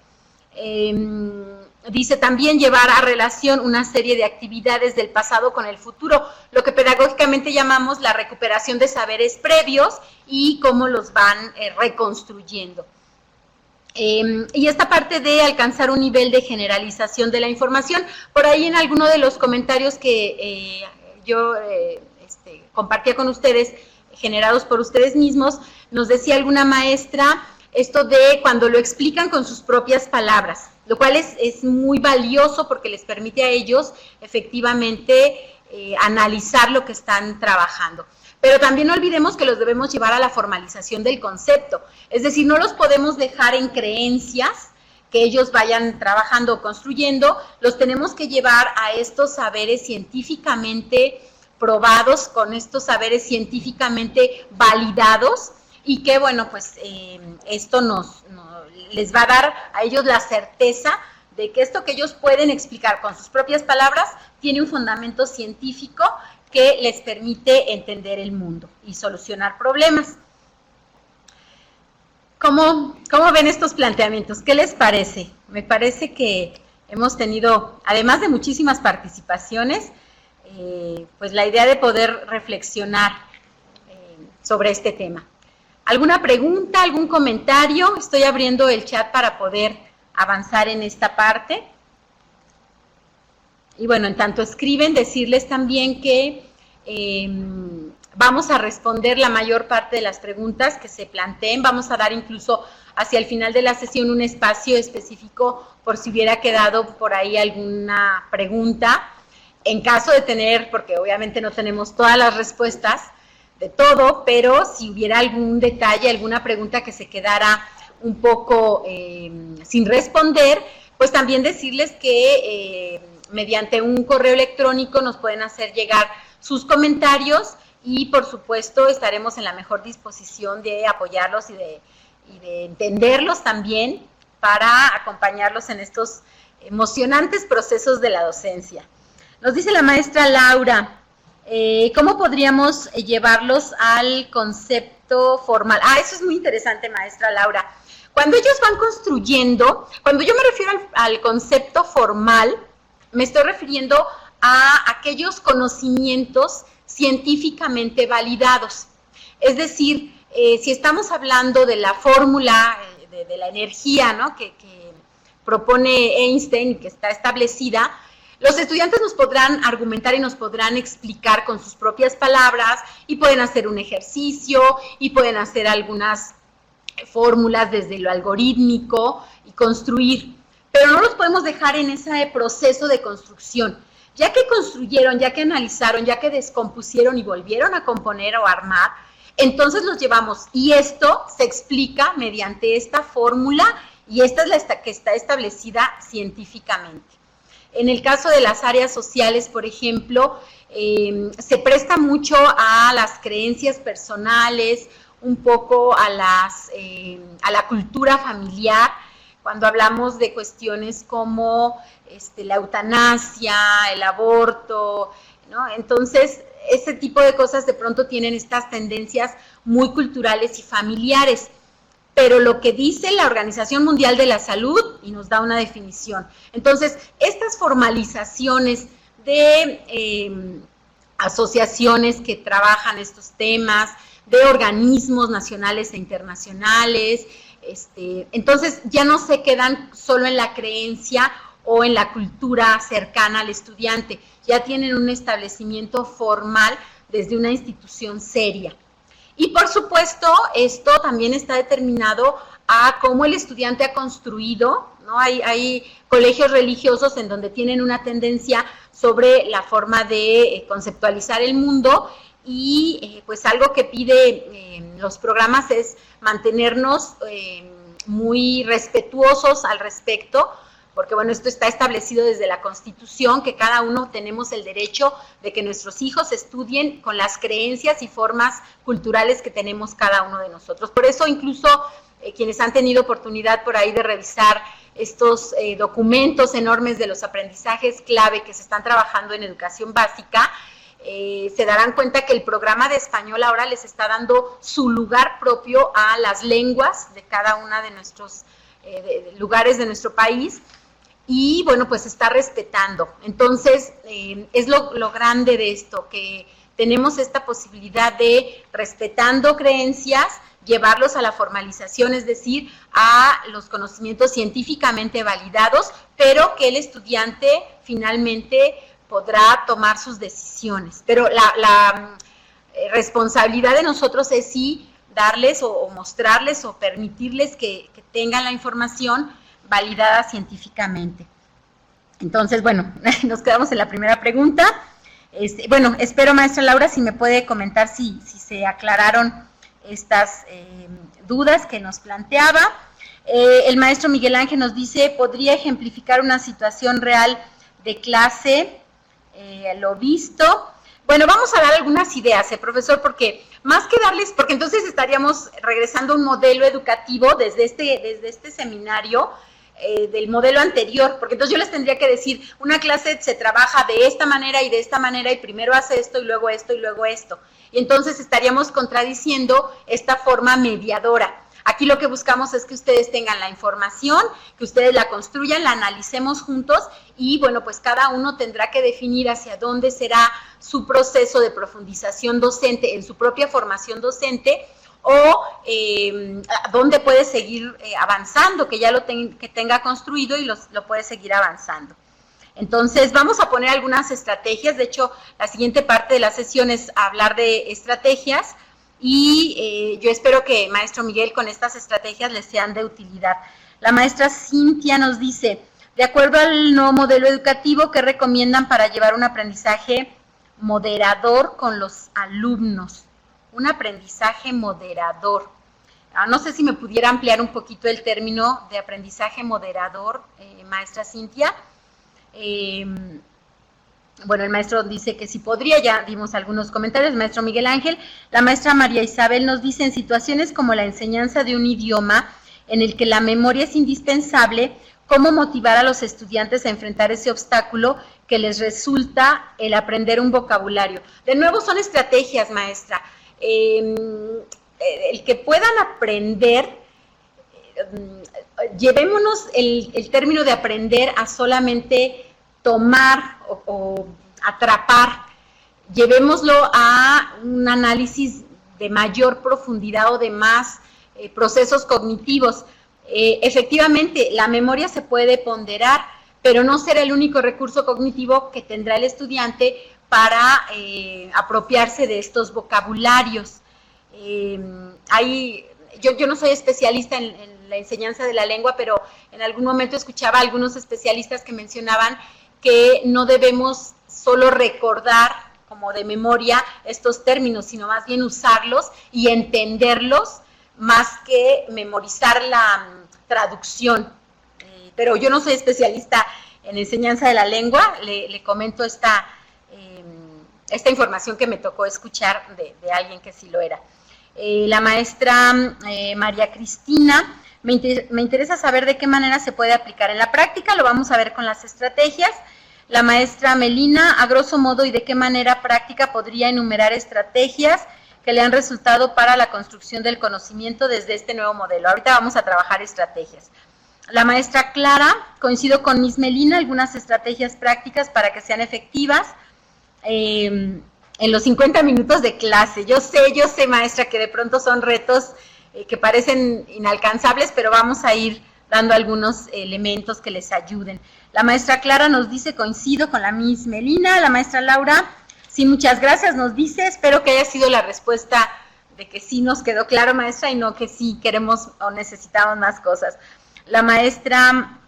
Dice también llevar a relación una serie de actividades del pasado con el futuro, lo que pedagógicamente llamamos la recuperación de saberes previos y cómo los van reconstruyendo. Y esta parte de alcanzar un nivel de generalización de la información, por ahí en alguno de los comentarios que yo compartía con ustedes, generados por ustedes mismos, nos decía alguna maestra esto de cuando lo explican con sus propias palabras, lo cual es muy valioso porque les permite a ellos efectivamente analizar lo que están trabajando. Pero también no olvidemos que los debemos llevar a la formalización del concepto, es decir, no los podemos dejar en creencias que ellos vayan trabajando o construyendo, los tenemos que llevar a estos saberes científicamente probados, con estos saberes científicamente validados, y que, bueno, pues esto les va a dar a ellos la certeza de que esto que ellos pueden explicar con sus propias palabras tiene un fundamento científico que les permite entender el mundo y solucionar problemas. ¿Cómo ven estos planteamientos? ¿Qué les parece? Me parece que hemos tenido, además de muchísimas participaciones, pues la idea de poder reflexionar sobre este tema. ¿Alguna pregunta, algún comentario? Estoy abriendo el chat para poder avanzar en esta parte. Y bueno, en tanto escriben, decirles también que vamos a responder la mayor parte de las preguntas que se planteen. Vamos a dar incluso hacia el final de la sesión un espacio específico por si hubiera quedado por ahí alguna pregunta. En caso de tener, porque obviamente no tenemos todas las respuestas de todo, pero si hubiera algún detalle, alguna pregunta que se quedara un poco sin responder, pues también decirles que mediante un correo electrónico nos pueden hacer llegar sus comentarios y por supuesto estaremos en la mejor disposición de apoyarlos y de entenderlos también para acompañarlos en estos emocionantes procesos de la docencia. Nos dice la maestra Laura, ¿cómo podríamos llevarlos al concepto formal? Eso es muy interesante, maestra Laura. Cuando ellos van construyendo, cuando yo me refiero al concepto formal, me estoy refiriendo a aquellos conocimientos científicamente validados. Es decir, si estamos hablando de la fórmula de la energía, ¿no?, que propone Einstein y que está establecida, los estudiantes nos podrán argumentar y nos podrán explicar con sus propias palabras y pueden hacer un ejercicio y pueden hacer algunas fórmulas desde lo algorítmico y construir, pero no los podemos dejar en ese proceso de construcción. Ya que construyeron, ya que analizaron, ya que descompusieron y volvieron a componer o armar, entonces los llevamos y esto se explica mediante esta fórmula y esta es la que está establecida científicamente. En el caso de las áreas sociales, por ejemplo, se presta mucho a las creencias personales, un poco a la cultura familiar, cuando hablamos de cuestiones como la eutanasia, el aborto, ¿no? Entonces, ese tipo de cosas de pronto tienen estas tendencias muy culturales y familiares. Pero lo que dice la Organización Mundial de la Salud, y nos da una definición. Entonces, estas formalizaciones de asociaciones que trabajan estos temas, de organismos nacionales e internacionales, entonces ya no se quedan solo en la creencia o en la cultura cercana al estudiante, ya tienen un establecimiento formal desde una institución seria. Y por supuesto, esto también está determinado a cómo el estudiante ha construido, ¿no? Hay colegios religiosos en donde tienen una tendencia sobre la forma de conceptualizar el mundo y pues algo que pide los programas es mantenernos muy respetuosos al respecto, porque bueno, esto está establecido desde la Constitución, que cada uno tenemos el derecho de que nuestros hijos estudien con las creencias y formas culturales que tenemos cada uno de nosotros. Por eso incluso quienes han tenido oportunidad por ahí de revisar estos documentos enormes de los aprendizajes clave que se están trabajando en educación básica, se darán cuenta que el programa de español ahora les está dando su lugar propio a las lenguas de cada una de nuestros lugares de nuestro país, y bueno, pues está respetando. Entonces, es lo grande de esto, que tenemos esta posibilidad de, respetando creencias, llevarlos a la formalización, es decir, a los conocimientos científicamente validados, pero que el estudiante finalmente podrá tomar sus decisiones. Pero la responsabilidad de nosotros es sí darles o mostrarles o permitirles que tengan la información validada científicamente. Entonces, bueno, nos quedamos en la primera pregunta. Bueno, espero, maestra Laura, si me puede comentar si se aclararon estas dudas que nos planteaba. El maestro Miguel Ángel nos dice, ¿podría ejemplificar una situación real de clase? Lo visto. Bueno, vamos a dar algunas ideas, profesor, porque más que darles, porque entonces estaríamos regresando a un modelo educativo desde este seminario, del modelo anterior, porque entonces yo les tendría que decir, una clase se trabaja de esta manera y de esta manera, y primero hace esto y luego esto y luego esto. Y entonces estaríamos contradiciendo esta forma mediadora. Aquí lo que buscamos es que ustedes tengan la información, que ustedes la construyan, la analicemos juntos y bueno, pues cada uno tendrá que definir hacia dónde será su proceso de profundización docente en su propia formación docente o dónde puede seguir avanzando, que ya que tenga construido y lo puede seguir avanzando. Entonces, vamos a poner algunas estrategias. De hecho, la siguiente parte de la sesión es hablar de estrategias y yo espero que, maestro Miguel, con estas estrategias les sean de utilidad. La maestra Cintia nos dice, de acuerdo al nuevo modelo educativo, ¿qué recomiendan para llevar un aprendizaje moderador con los alumnos? Un aprendizaje moderador. No sé si me pudiera ampliar un poquito el término de aprendizaje moderador, maestra Cintia. Bueno, el maestro dice que sí podría, ya dimos algunos comentarios, el maestro Miguel Ángel. La maestra María Isabel nos dice, en situaciones como la enseñanza de un idioma en el que la memoria es indispensable, ¿cómo motivar a los estudiantes a enfrentar ese obstáculo que les resulta el aprender un vocabulario? De nuevo son estrategias, maestra. El que puedan aprender, llevémonos el término de aprender a solamente tomar o atrapar, llevémoslo a un análisis de mayor profundidad o de más procesos cognitivos. Efectivamente, la memoria se puede ponderar, pero no será el único recurso cognitivo que tendrá el estudiante para apropiarse de estos vocabularios. Yo no soy especialista en la enseñanza de la lengua, pero en algún momento escuchaba a algunos especialistas que mencionaban que no debemos solo recordar como de memoria estos términos, sino más bien usarlos y entenderlos más que memorizar traducción, pero yo no soy especialista en enseñanza de la lengua, le comento esta información que me tocó escuchar de alguien que sí lo era. La maestra María Cristina, me interesa saber de qué manera se puede aplicar en la práctica, lo vamos a ver con las estrategias. La maestra Melina, a grosso modo, ¿y de qué manera práctica podría enumerar estrategias que le han resultado para la construcción del conocimiento desde este nuevo modelo? Ahorita vamos a trabajar estrategias. La maestra Clara, coincido con Miss Melina, algunas estrategias prácticas para que sean efectivas en los 50 minutos de clase. Yo sé, maestra, que de pronto son retos que parecen inalcanzables, pero vamos a ir dando algunos elementos que les ayuden. La maestra Clara nos dice, coincido con la Miss Melina. La maestra Laura, sí, muchas gracias, nos dice, espero que haya sido la respuesta de que sí nos quedó claro, maestra, y no que sí queremos o necesitamos más cosas. La maestra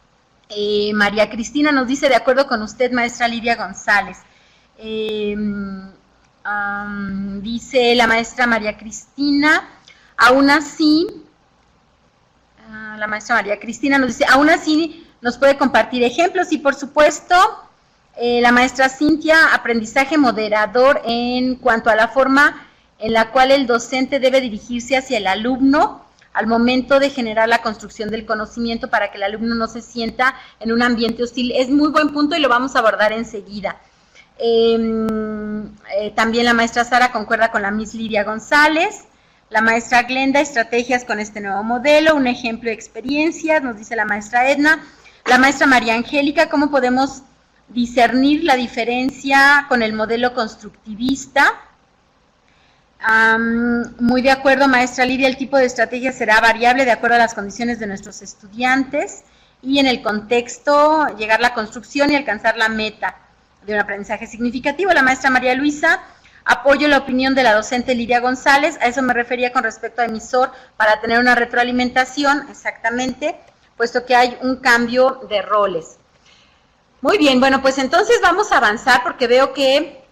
María Cristina nos dice, de acuerdo con usted, maestra Lidia González. Dice la maestra María Cristina, aún así, la maestra María Cristina nos dice, aún así nos puede compartir ejemplos, y por supuesto, la maestra Cintia, aprendizaje moderador en cuanto a la forma en la cual el docente debe dirigirse hacia el alumno al momento de generar la construcción del conocimiento para que el alumno no se sienta en un ambiente hostil. Es muy buen punto y lo vamos a abordar enseguida. También la maestra Sara concuerda con la Miss Lidia González. La maestra Glenda, estrategias con este nuevo modelo, un ejemplo de experiencias, nos dice la maestra Edna. La maestra María Angélica, ¿cómo podemos discernir la diferencia con el modelo constructivista? Muy de acuerdo, maestra Lidia, el tipo de estrategia será variable de acuerdo a las condiciones de nuestros estudiantes y en el contexto llegar a la construcción y alcanzar la meta de un aprendizaje significativo. La maestra María Luisa, apoyo la opinión de la docente Lidia González, a eso me refería con respecto a emisor, para tener una retroalimentación, exactamente, puesto que hay un cambio de roles. Muy bien, bueno, pues entonces vamos a avanzar porque veo que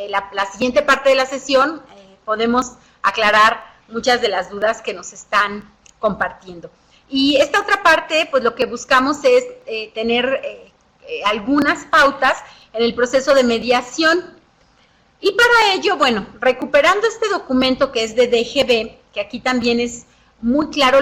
la siguiente parte de la sesión podemos aclarar muchas de las dudas que nos están compartiendo. Y esta otra parte, pues lo que buscamos es tener algunas pautas en el proceso de mediación. Y para ello, bueno, recuperando este documento que es de DGB, que aquí también es muy claro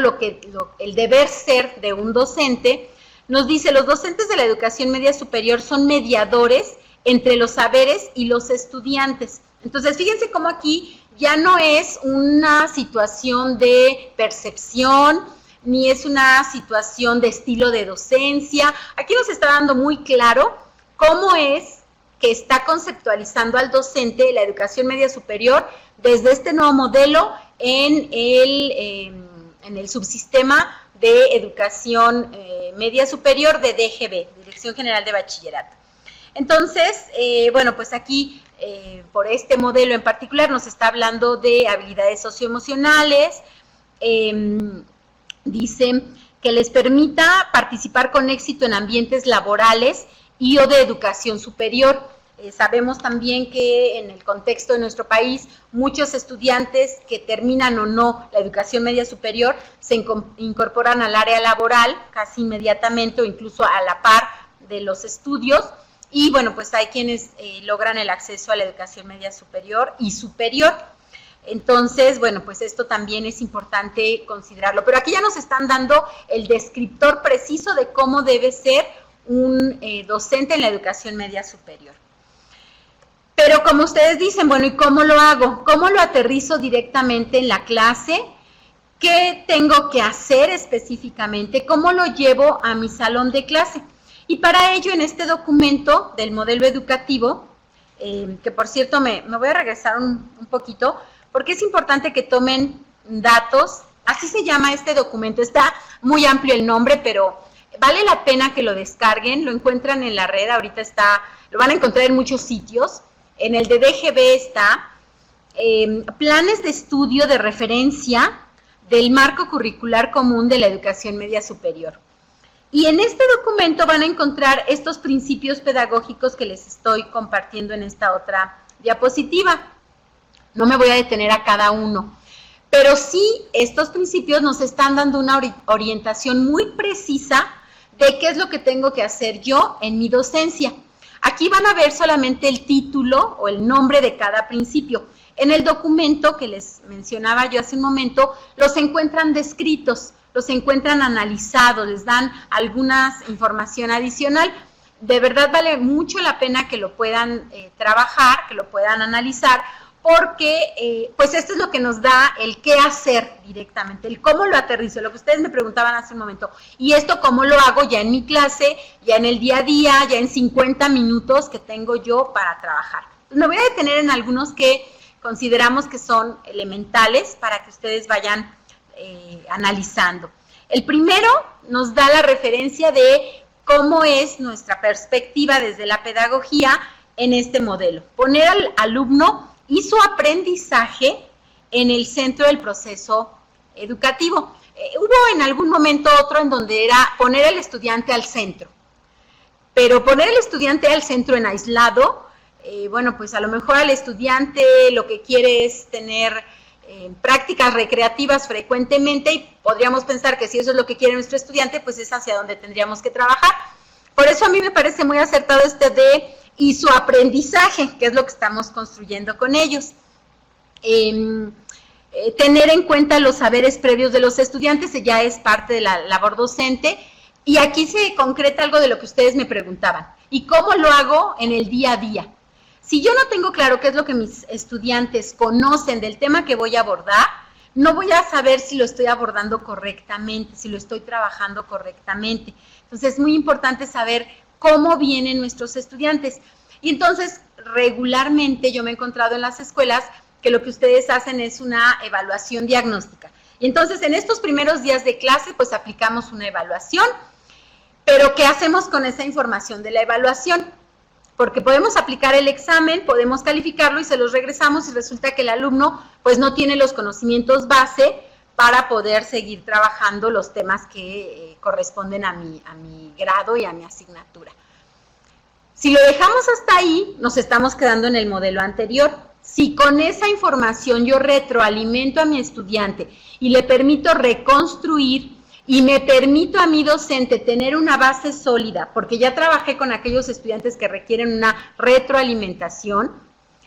el deber ser de un docente, nos dice, los docentes de la educación media superior son mediadores entre los saberes y los estudiantes. Entonces, fíjense cómo aquí ya no es una situación de percepción, ni es una situación de estilo de docencia. Aquí nos está dando muy claro cómo es que está conceptualizando al docente la educación media superior desde este nuevo modelo en el subsistema de educación media superior de DGB, Dirección General de Bachillerato. Entonces, bueno, pues aquí por este modelo en particular nos está hablando de habilidades socioemocionales, dice que les permita participar con éxito en ambientes laborales y o de educación superior. Sabemos también que en el contexto de nuestro país, muchos estudiantes que terminan o no la educación media superior se incorporan al área laboral casi inmediatamente o incluso a la par de los estudios. Y bueno, pues hay quienes logran el acceso a la educación media superior y superior. Entonces, bueno, pues esto también es importante considerarlo. Pero aquí ya nos están dando el descriptor preciso de cómo debe ser un docente en la educación media superior. Pero como ustedes dicen, bueno, ¿y cómo lo hago? ¿Cómo lo aterrizo directamente en la clase? ¿Qué tengo que hacer específicamente? ¿Cómo lo llevo a mi salón de clase? Y para ello, en este documento del modelo educativo, que por cierto me voy a regresar un poquito, porque es importante que tomen datos. Así se llama este documento, está muy amplio el nombre, pero vale la pena que lo descarguen, lo encuentran en la red, ahorita lo van a encontrar en muchos sitios. En el de DGB está planes de estudio de referencia del marco curricular común de la educación media superior. Y en este documento van a encontrar estos principios pedagógicos que les estoy compartiendo en esta otra diapositiva. No me voy a detener a cada uno. pero sí estos principios nos están dando una orientación muy precisa de qué es lo que tengo que hacer yo en mi docencia. Aquí van a ver solamente el título o el nombre de cada principio. En el documento que les mencionaba yo hace un momento, los encuentran descritos, los encuentran analizados, les dan alguna información adicional. De verdad vale mucho la pena que lo puedan trabajar, que lo puedan analizar, porque pues esto es lo que nos da el qué hacer directamente, el cómo lo aterrizo, lo que ustedes me preguntaban hace un momento, y esto cómo lo hago ya en mi clase, ya en el día a día, ya en 50 minutos que tengo yo para trabajar. Me voy a detener en algunos que consideramos que son elementales para que ustedes vayan analizando. El primero nos da la referencia de cómo es nuestra perspectiva desde la pedagogía en este modelo. Poner al alumno y su aprendizaje en el centro del proceso educativo. Hubo en algún momento otro en donde era poner al estudiante al centro, pero poner al estudiante al centro en aislado, bueno, pues a lo mejor al estudiante lo que quiere es tener prácticas recreativas frecuentemente y podríamos pensar que si eso es lo que quiere nuestro estudiante, pues es hacia donde tendríamos que trabajar. Por eso a mí me parece muy acertado y su aprendizaje, que es lo que estamos construyendo con ellos. Tener en cuenta los saberes previos de los estudiantes ya es parte de la labor docente, y aquí se concreta algo de lo que ustedes me preguntaban. ¿Y cómo lo hago en el día a día? Si yo no tengo claro qué es lo que mis estudiantes conocen del tema que voy a abordar, no voy a saber si lo estoy abordando correctamente, si lo estoy trabajando correctamente. Entonces es muy importante saber cómo vienen nuestros estudiantes. Y entonces, regularmente yo me he encontrado en las escuelas que lo que ustedes hacen es una evaluación diagnóstica. Y entonces, en estos primeros días de clase, pues aplicamos una evaluación, pero ¿qué hacemos con esa información de la evaluación? Porque podemos aplicar el examen, podemos calificarlo y se los regresamos y resulta que el alumno pues no tiene los conocimientos base para poder seguir trabajando los temas que corresponden a mi grado y a mi asignatura. Si lo dejamos hasta ahí, nos estamos quedando en el modelo anterior. Si con esa información yo retroalimento a mi estudiante y le permito reconstruir y me permito a mi docente tener una base sólida, porque ya trabajé con aquellos estudiantes que requieren una retroalimentación,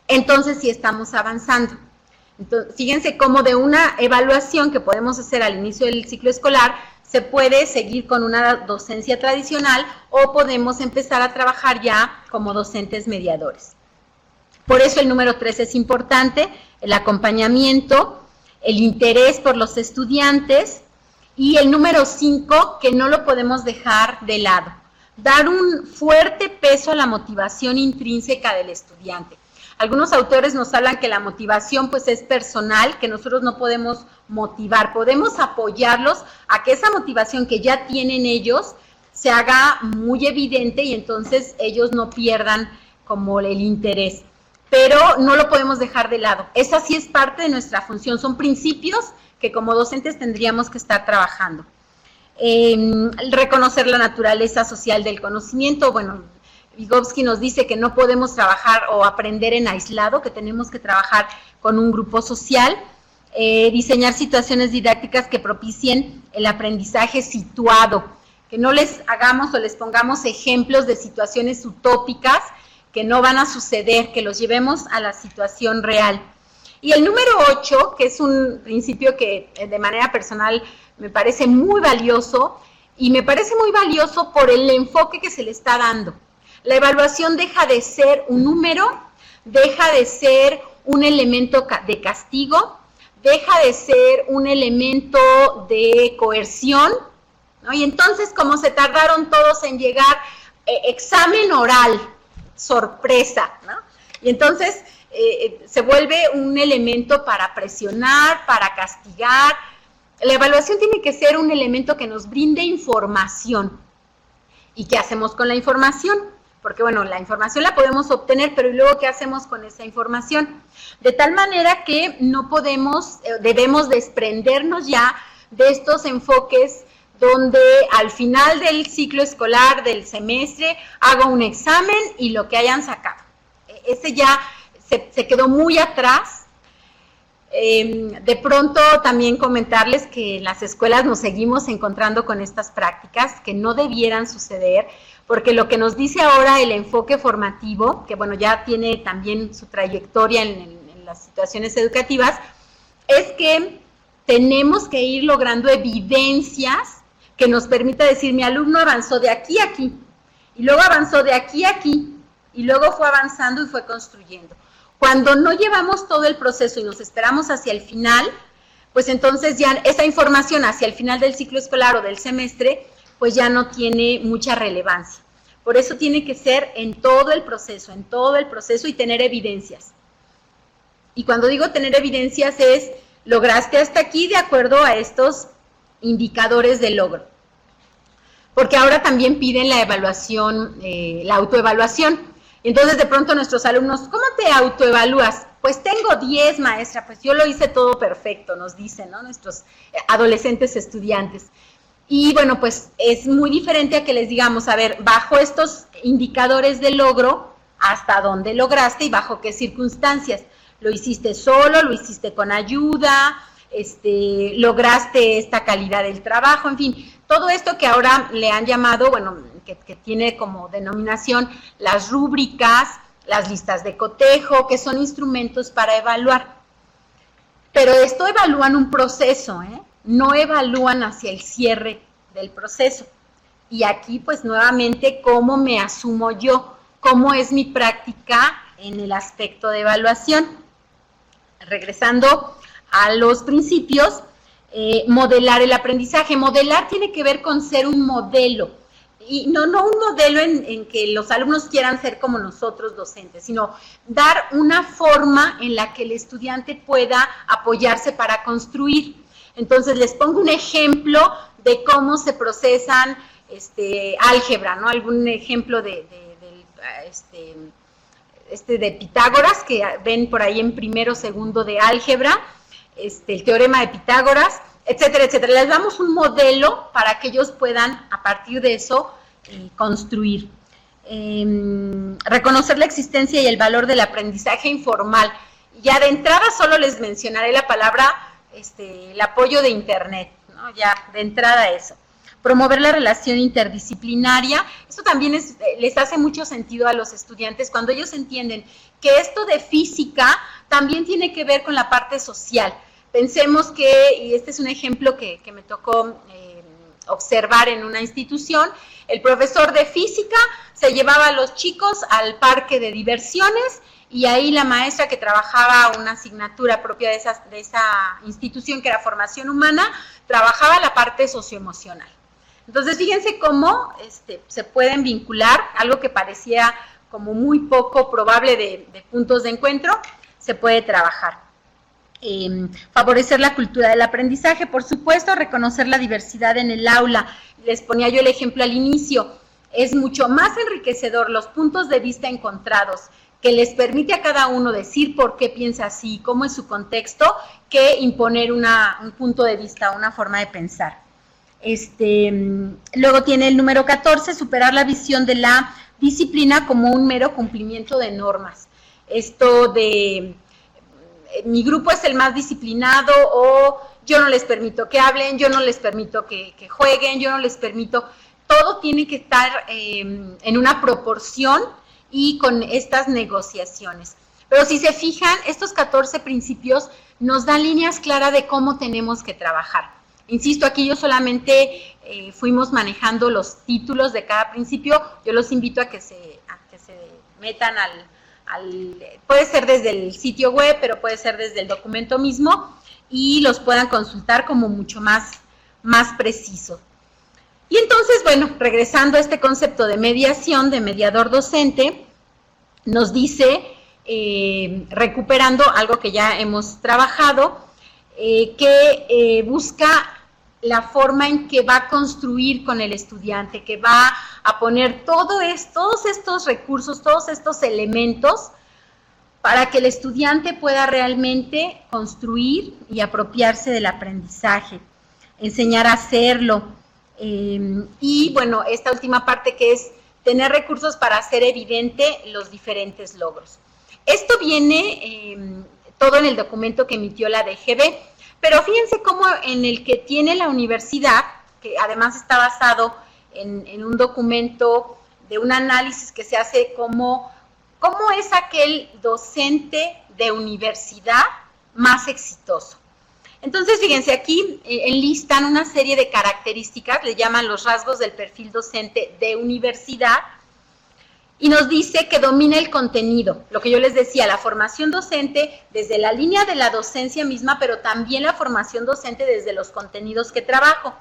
entonces sí estamos avanzando. Entonces, fíjense cómo de una evaluación que podemos hacer al inicio del ciclo escolar, se puede seguir con una docencia tradicional o podemos empezar a trabajar ya como docentes mediadores. Por eso el número 3 es importante, el acompañamiento, el interés por los estudiantes, y el número 5, que no lo podemos dejar de lado, dar un fuerte peso a la motivación intrínseca del estudiante. Algunos autores nos hablan que la motivación pues es personal, que nosotros no podemos motivar, podemos apoyarlos a que esa motivación que ya tienen ellos se haga muy evidente y entonces ellos no pierdan como el interés, pero no lo podemos dejar de lado. Esa sí es parte de nuestra función, son principios que como docentes tendríamos que estar trabajando. Reconocer la naturaleza social del conocimiento. Bueno, Vygotsky nos dice que no podemos trabajar o aprender en aislado, que tenemos que trabajar con un grupo social. Diseñar situaciones didácticas que propicien el aprendizaje situado, que no les hagamos o les pongamos ejemplos de situaciones utópicas que no van a suceder, que los llevemos a la situación real. Y el número 8, que es un principio que de manera personal me parece muy valioso, y me parece muy valioso por el enfoque que se le está dando. La evaluación deja de ser un número, deja de ser un elemento de castigo, deja de ser un elemento de coerción, ¿no? Y entonces, como se tardaron todos en llegar, examen oral, sorpresa, ¿no? Y entonces se vuelve un elemento para presionar, para castigar. La evaluación tiene que ser un elemento que nos brinde información. ¿Y qué hacemos con la información? Porque, bueno, la información la podemos obtener, pero ¿y luego qué hacemos con esa información? De tal manera que no podemos, debemos desprendernos ya de estos enfoques donde al final del ciclo escolar, del semestre, hago un examen y lo que hayan sacado. Ese ya se quedó muy atrás, De pronto también comentarles que en las escuelas nos seguimos encontrando con estas prácticas que no debieran suceder, porque lo que nos dice ahora el enfoque formativo, que bueno, ya tiene también su trayectoria en las situaciones educativas, es que tenemos que ir logrando evidencias que nos permita decir, mi alumno avanzó de aquí a aquí, y luego avanzó de aquí a aquí, y luego fue avanzando y fue construyendo. Cuando no llevamos todo el proceso y nos esperamos hacia el final, pues entonces ya esa información hacia el final del ciclo escolar o del semestre, pues ya no tiene mucha relevancia. Por eso tiene que ser en todo el proceso y tener evidencias. Y cuando digo tener evidencias es, lograste hasta aquí de acuerdo a estos indicadores de logro. Porque ahora también piden la evaluación, la autoevaluación. Entonces, de pronto nuestros alumnos, ¿cómo te autoevalúas? Pues tengo 10, maestra, pues yo lo hice todo perfecto, nos dicen, ¿no? Nuestros adolescentes estudiantes. Y bueno, pues es muy diferente a que les digamos, a ver, bajo estos indicadores de logro, ¿hasta dónde lograste y bajo qué circunstancias? ¿Lo hiciste solo? ¿Lo hiciste con ayuda? ¿Lograste esta calidad del trabajo? En fin, todo esto que ahora le han llamado, bueno, que tiene como denominación las rúbricas, las listas de cotejo, que son instrumentos para evaluar. Pero esto evalúan un proceso, no evalúan hacia el cierre del proceso. Y aquí, pues, nuevamente, ¿cómo me asumo yo? ¿Cómo es mi práctica en el aspecto de evaluación? Regresando a los principios, modelar el aprendizaje. Modelar tiene que ver con ser un modelo. Y no un modelo en que los alumnos quieran ser como nosotros docentes, sino dar una forma en la que el estudiante pueda apoyarse para construir. Entonces, les pongo un ejemplo de cómo se procesan álgebra, ¿no? Algún ejemplo de Pitágoras, que ven por ahí en primero o segundo de álgebra, el teorema de Pitágoras, etcétera, etcétera. Les damos un modelo para que ellos puedan, a partir de eso, construir. Reconocer la existencia y el valor del aprendizaje informal. Ya de entrada solo les mencionaré la palabra, el apoyo de Internet, ¿no? Ya de entrada eso. Promover la relación interdisciplinaria. Eso también les hace mucho sentido a los estudiantes cuando ellos entienden que esto de física también tiene que ver con la parte social. Pensemos que, y este es un ejemplo que me tocó observar en una institución, el profesor de física se llevaba a los chicos al parque de diversiones y ahí la maestra que trabajaba una asignatura propia de esa institución, que era formación humana, trabajaba la parte socioemocional. Entonces, fíjense cómo se pueden vincular, algo que parecía como muy poco probable de puntos de encuentro, se puede trabajar. Favorecer la cultura del aprendizaje, por supuesto, reconocer la diversidad en el aula. Les ponía yo el ejemplo al inicio, es mucho más enriquecedor los puntos de vista encontrados, que les permite a cada uno decir por qué piensa así, cómo es su contexto, que imponer un punto de vista, una forma de pensar. Luego tiene el número 14, superar la visión de la disciplina como un mero cumplimiento de normas. Esto de mi grupo es el más disciplinado, o yo no les permito que hablen, yo no les permito que jueguen, yo no les permito, todo tiene que estar en una proporción y con estas negociaciones. Pero si se fijan, estos 14 principios nos dan líneas claras de cómo tenemos que trabajar. Insisto, aquí yo solamente fuimos manejando los títulos de cada principio. Yo los invito a que se metan puede ser desde el sitio web, pero puede ser desde el documento mismo, y los puedan consultar como mucho más preciso. Y entonces, bueno, regresando a este concepto de mediación, de mediador docente, nos dice, recuperando algo que ya hemos trabajado, que busca la forma en que va a construir con el estudiante, que va a poner todos estos recursos, todos estos elementos para que el estudiante pueda realmente construir y apropiarse del aprendizaje, enseñar a hacerlo. Y bueno, esta última parte que es tener recursos para hacer evidente los diferentes logros. Esto viene todo en el documento que emitió la DGB. Pero fíjense cómo en el que tiene la universidad, que además está basado en un documento de un análisis que se hace cómo es aquel docente de universidad más exitoso. Entonces, fíjense, aquí enlistan una serie de características, le llaman los rasgos del perfil docente de universidad, y nos dice que domina el contenido, lo que yo les decía, la formación docente desde la línea de la docencia misma, pero también la formación docente desde los contenidos que trabajo.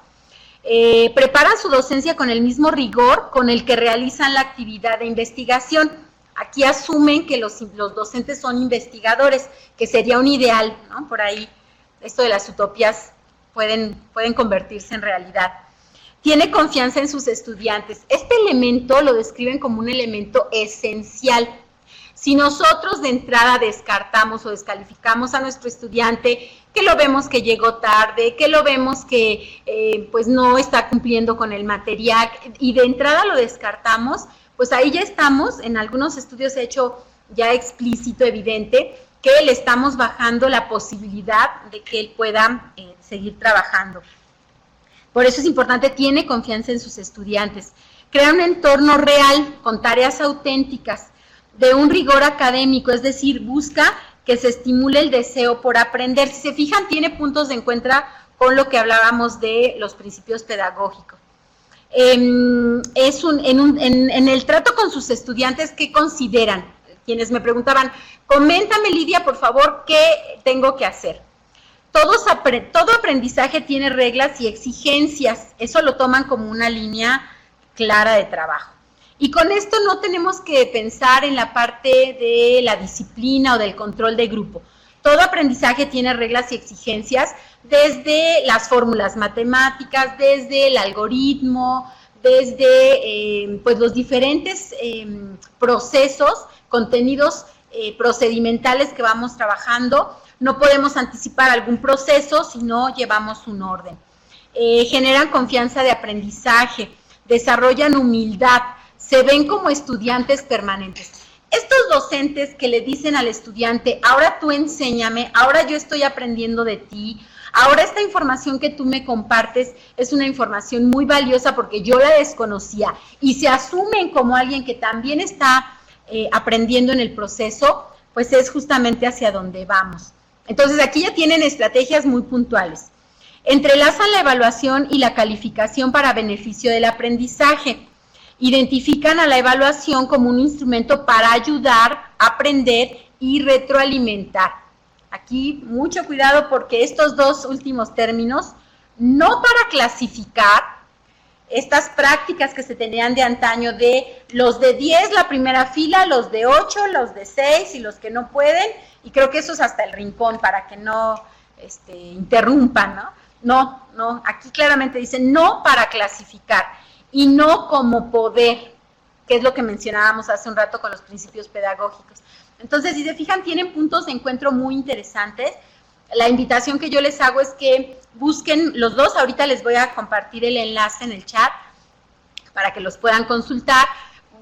Preparan su docencia con el mismo rigor con el que realizan la actividad de investigación. Aquí asumen que los docentes son investigadores, que sería un ideal, ¿no? Por ahí, esto de las utopías pueden convertirse en realidad. Tiene confianza en sus estudiantes. Este elemento lo describen como un elemento esencial. Si nosotros de entrada descartamos o descalificamos a nuestro estudiante, que lo vemos que llegó tarde, que lo vemos que pues no está cumpliendo con el material, y de entrada lo descartamos, pues ahí ya estamos, en algunos estudios hecho ya explícito, evidente, que le estamos bajando la posibilidad de que él pueda seguir trabajando. Por eso es importante, tiene confianza en sus estudiantes. Crea un entorno real, con tareas auténticas, de un rigor académico, es decir, busca que se estimule el deseo por aprender. Si se fijan, tiene puntos de encuentro con lo que hablábamos de los principios pedagógicos. En el trato con sus estudiantes, ¿qué consideran? Quienes me preguntaban, coméntame, Lidia, por favor, ¿qué tengo que hacer? Todo aprendizaje tiene reglas y exigencias, eso lo toman como una línea clara de trabajo. Y con esto no tenemos que pensar en la parte de la disciplina o del control de grupo. Todo aprendizaje tiene reglas y exigencias, desde las fórmulas matemáticas, desde el algoritmo, desde pues los diferentes procesos, contenidos procedimentales que vamos trabajando. No podemos anticipar algún proceso si no llevamos un orden. Generan confianza de aprendizaje, desarrollan humildad, se ven como estudiantes permanentes. Estos docentes que le dicen al estudiante, ahora tú enséñame, ahora yo estoy aprendiendo de ti, ahora esta información que tú me compartes es una información muy valiosa porque yo la desconocía, y se asumen como alguien que también está aprendiendo en el proceso, pues es justamente hacia donde vamos. Entonces, aquí ya tienen estrategias muy puntuales. Entrelazan la evaluación y la calificación para beneficio del aprendizaje. Identifican a la evaluación como un instrumento para ayudar, aprender y retroalimentar. Aquí mucho cuidado porque estos dos últimos términos, no para clasificar estas prácticas que se tenían de antaño de los de 10 la primera fila, los de 8, los de 6 y los que no pueden, y creo que eso es hasta el rincón para que no interrumpan, ¿no? No, aquí claramente dice no para clasificar y no como poder, que es lo que mencionábamos hace un rato con los principios pedagógicos. Entonces, si se fijan, tienen puntos de encuentro muy interesantes. La invitación que yo les hago es que busquen los dos, ahorita les voy a compartir el enlace en el chat para que los puedan consultar.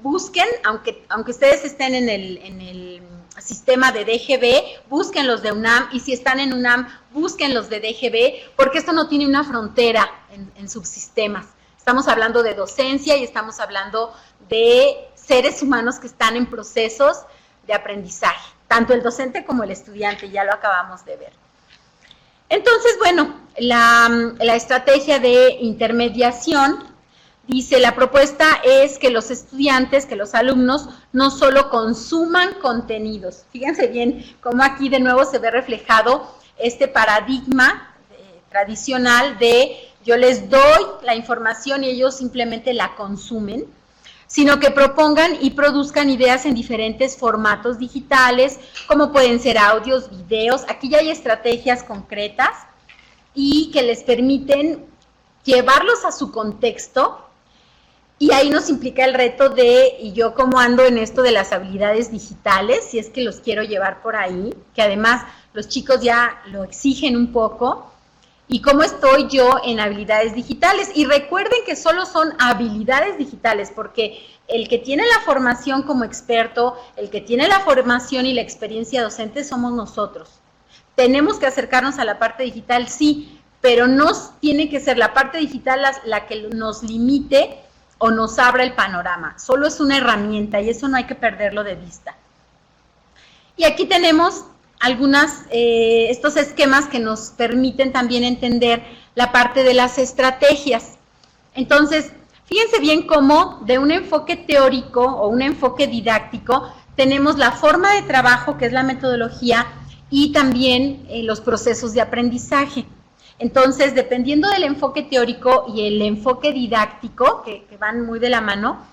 Busquen, aunque ustedes estén en el sistema de DGB, busquen los de UNAM, y si están en UNAM, busquen los de DGB, porque esto no tiene una frontera en subsistemas. Estamos hablando de docencia y estamos hablando de seres humanos que están en procesos de aprendizaje, tanto el docente como el estudiante, ya lo acabamos de ver. Entonces, bueno, la estrategia de intermediación dice, la propuesta es que los estudiantes, que los alumnos, no solo consuman contenidos. Fíjense bien cómo aquí de nuevo se ve reflejado este paradigma tradicional de yo les doy la información y ellos simplemente la consumen, sino que propongan y produzcan ideas en diferentes formatos digitales, como pueden ser audios, videos. Aquí ya hay estrategias concretas y que les permiten llevarlos a su contexto, y ahí nos implica el reto de, y yo cómo ando en esto de las habilidades digitales, si es que los quiero llevar por ahí, que además los chicos ya lo exigen un poco, y cómo estoy yo en habilidades digitales. Y recuerden que solo son habilidades digitales, porque el que tiene la formación como experto, el que tiene la formación y la experiencia docente somos nosotros. ¿Tenemos que acercarnos a la parte digital? Sí, pero no tiene que ser la parte digital la que nos limite o nos abra el panorama. Solo es una herramienta y eso no hay que perderlo de vista. Y aquí tenemos estos esquemas que nos permiten también entender la parte de las estrategias. Entonces, fíjense bien cómo de un enfoque teórico o un enfoque didáctico tenemos la forma de trabajo, que es la metodología, y también los procesos de aprendizaje. Entonces, dependiendo del enfoque teórico y el enfoque didáctico, que van muy de la mano,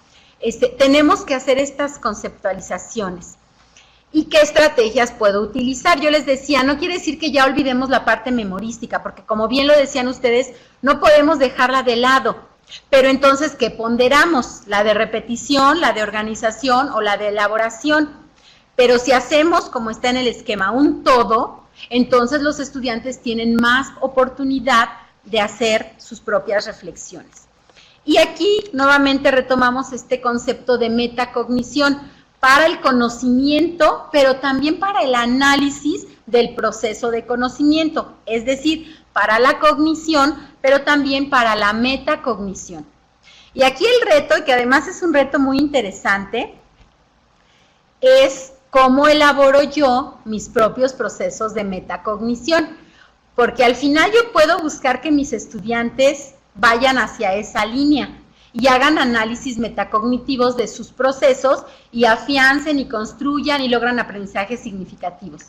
tenemos que hacer estas conceptualizaciones. ¿Y qué estrategias puedo utilizar? Yo les decía, no quiere decir que ya olvidemos la parte memorística, porque como bien lo decían ustedes, no podemos dejarla de lado. Pero entonces, ¿qué ponderamos? La de repetición, la de organización o la de elaboración. Pero si hacemos, como está en el esquema, un todo, entonces los estudiantes tienen más oportunidad de hacer sus propias reflexiones. Y aquí nuevamente retomamos este concepto de metacognición para el conocimiento, pero también para el análisis del proceso de conocimiento, es decir, para la cognición, pero también para la metacognición. Y aquí el reto, y que además es un reto muy interesante, es cómo elaboro yo mis propios procesos de metacognición, porque al final yo puedo buscar que mis estudiantes vayan hacia esa línea y hagan análisis metacognitivos de sus procesos y afiancen y construyan y logran aprendizajes significativos.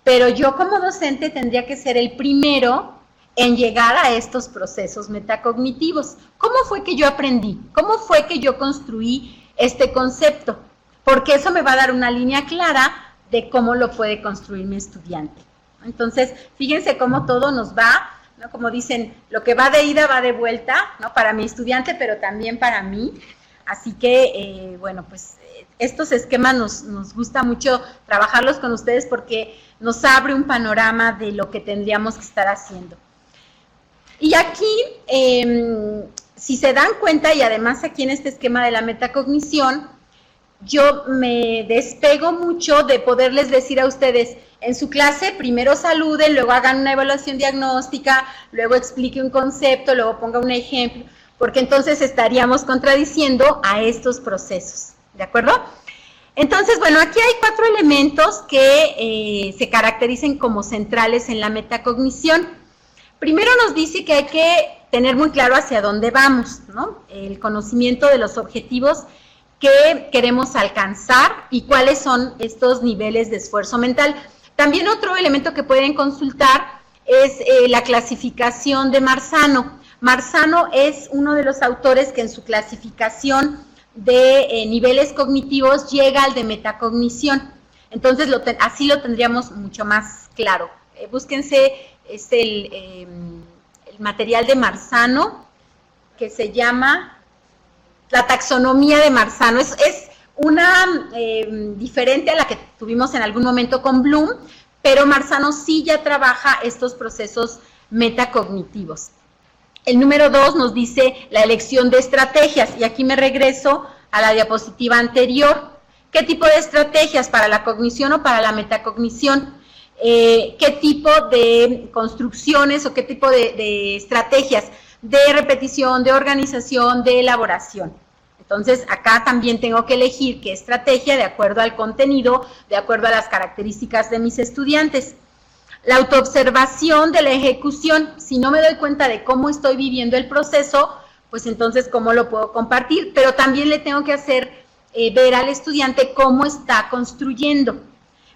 Pero yo como docente tendría que ser el primero en llegar a estos procesos metacognitivos. ¿Cómo fue que yo aprendí? ¿Cómo fue que yo construí este concepto? Porque eso me va a dar una línea clara de cómo lo puede construir mi estudiante. Entonces, fíjense cómo todo nos va, ¿no? Como dicen, lo que va de ida va de vuelta, ¿no? Para mi estudiante, pero también para mí. Así que, bueno, pues estos esquemas nos gusta mucho trabajarlos con ustedes porque nos abre un panorama de lo que tendríamos que estar haciendo. Y aquí, si se dan cuenta, y además aquí en este esquema de la metacognición, yo me despego mucho de poderles decir a ustedes, en su clase primero saluden, luego hagan una evaluación diagnóstica, luego explique un concepto, luego ponga un ejemplo, porque entonces estaríamos contradiciendo a estos procesos, ¿de acuerdo? Entonces, bueno, aquí hay 4 elementos que se caracterizan como centrales en la metacognición. Primero nos dice que hay que tener muy claro hacia dónde vamos, ¿no? El conocimiento de los objetivos que queremos alcanzar y cuáles son estos niveles de esfuerzo mental. También otro elemento que pueden consultar es la clasificación de Marzano. Marzano es uno de los autores que en su clasificación de niveles cognitivos llega al de metacognición. Entonces, así lo tendríamos mucho más claro. Búsquense el material de Marzano, que se llama La taxonomía de Marzano. Es una diferente a la que tuvimos en algún momento con Bloom, pero Marzano sí ya trabaja estos procesos metacognitivos. El número 2 nos dice la elección de estrategias, y aquí me regreso a la diapositiva anterior. ¿Qué tipo de estrategias para la cognición o para la metacognición? ¿Qué tipo de construcciones o qué tipo de estrategias de repetición, de organización, de elaboración? Entonces, acá también tengo que elegir qué estrategia de acuerdo al contenido, de acuerdo a las características de mis estudiantes. La autoobservación de la ejecución, si no me doy cuenta de cómo estoy viviendo el proceso, pues entonces cómo lo puedo compartir, pero también le tengo que hacer ver al estudiante cómo está construyendo.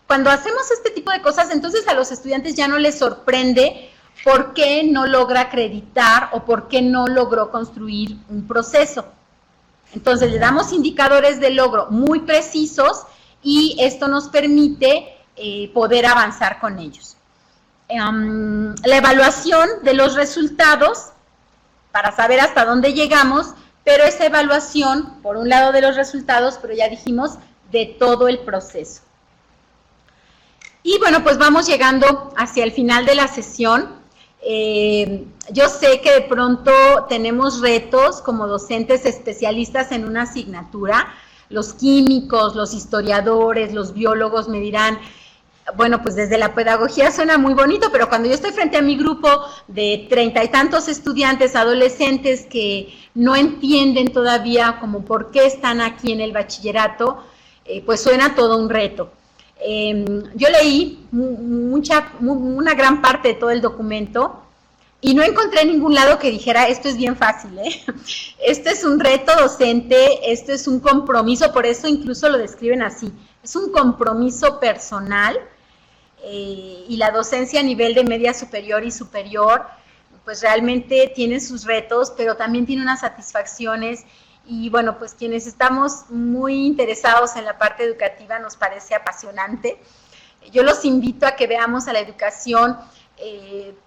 Cuando hacemos este tipo de cosas, entonces a los estudiantes ya no les sorprende por qué no logra acreditar o por qué no logró construir un proceso. Entonces le damos indicadores de logro muy precisos y esto nos permite poder avanzar con ellos. La evaluación de los resultados para saber hasta dónde llegamos, pero esa evaluación, por un lado de los resultados, pero ya dijimos, de todo el proceso. Y bueno, pues vamos llegando hacia el final de la sesión. Yo sé que de pronto tenemos retos como docentes especialistas en una asignatura. Los químicos, los historiadores, los biólogos me dirán, bueno, pues desde la pedagogía suena muy bonito, pero cuando yo estoy frente a mi grupo de 30 y tantos estudiantes, adolescentes que no entienden todavía como por qué están aquí en el bachillerato, pues suena todo un reto. Yo leí una gran parte de todo el documento y no encontré en ningún lado que dijera, esto es bien fácil, esto es un reto docente, esto es un compromiso, por eso incluso lo describen así, es un compromiso personal. Y la docencia a nivel de media superior y superior, pues realmente tiene sus retos, pero también tiene unas satisfacciones y bueno, pues quienes estamos muy interesados en la parte educativa nos parece apasionante. Yo los invito a que veamos a la educación,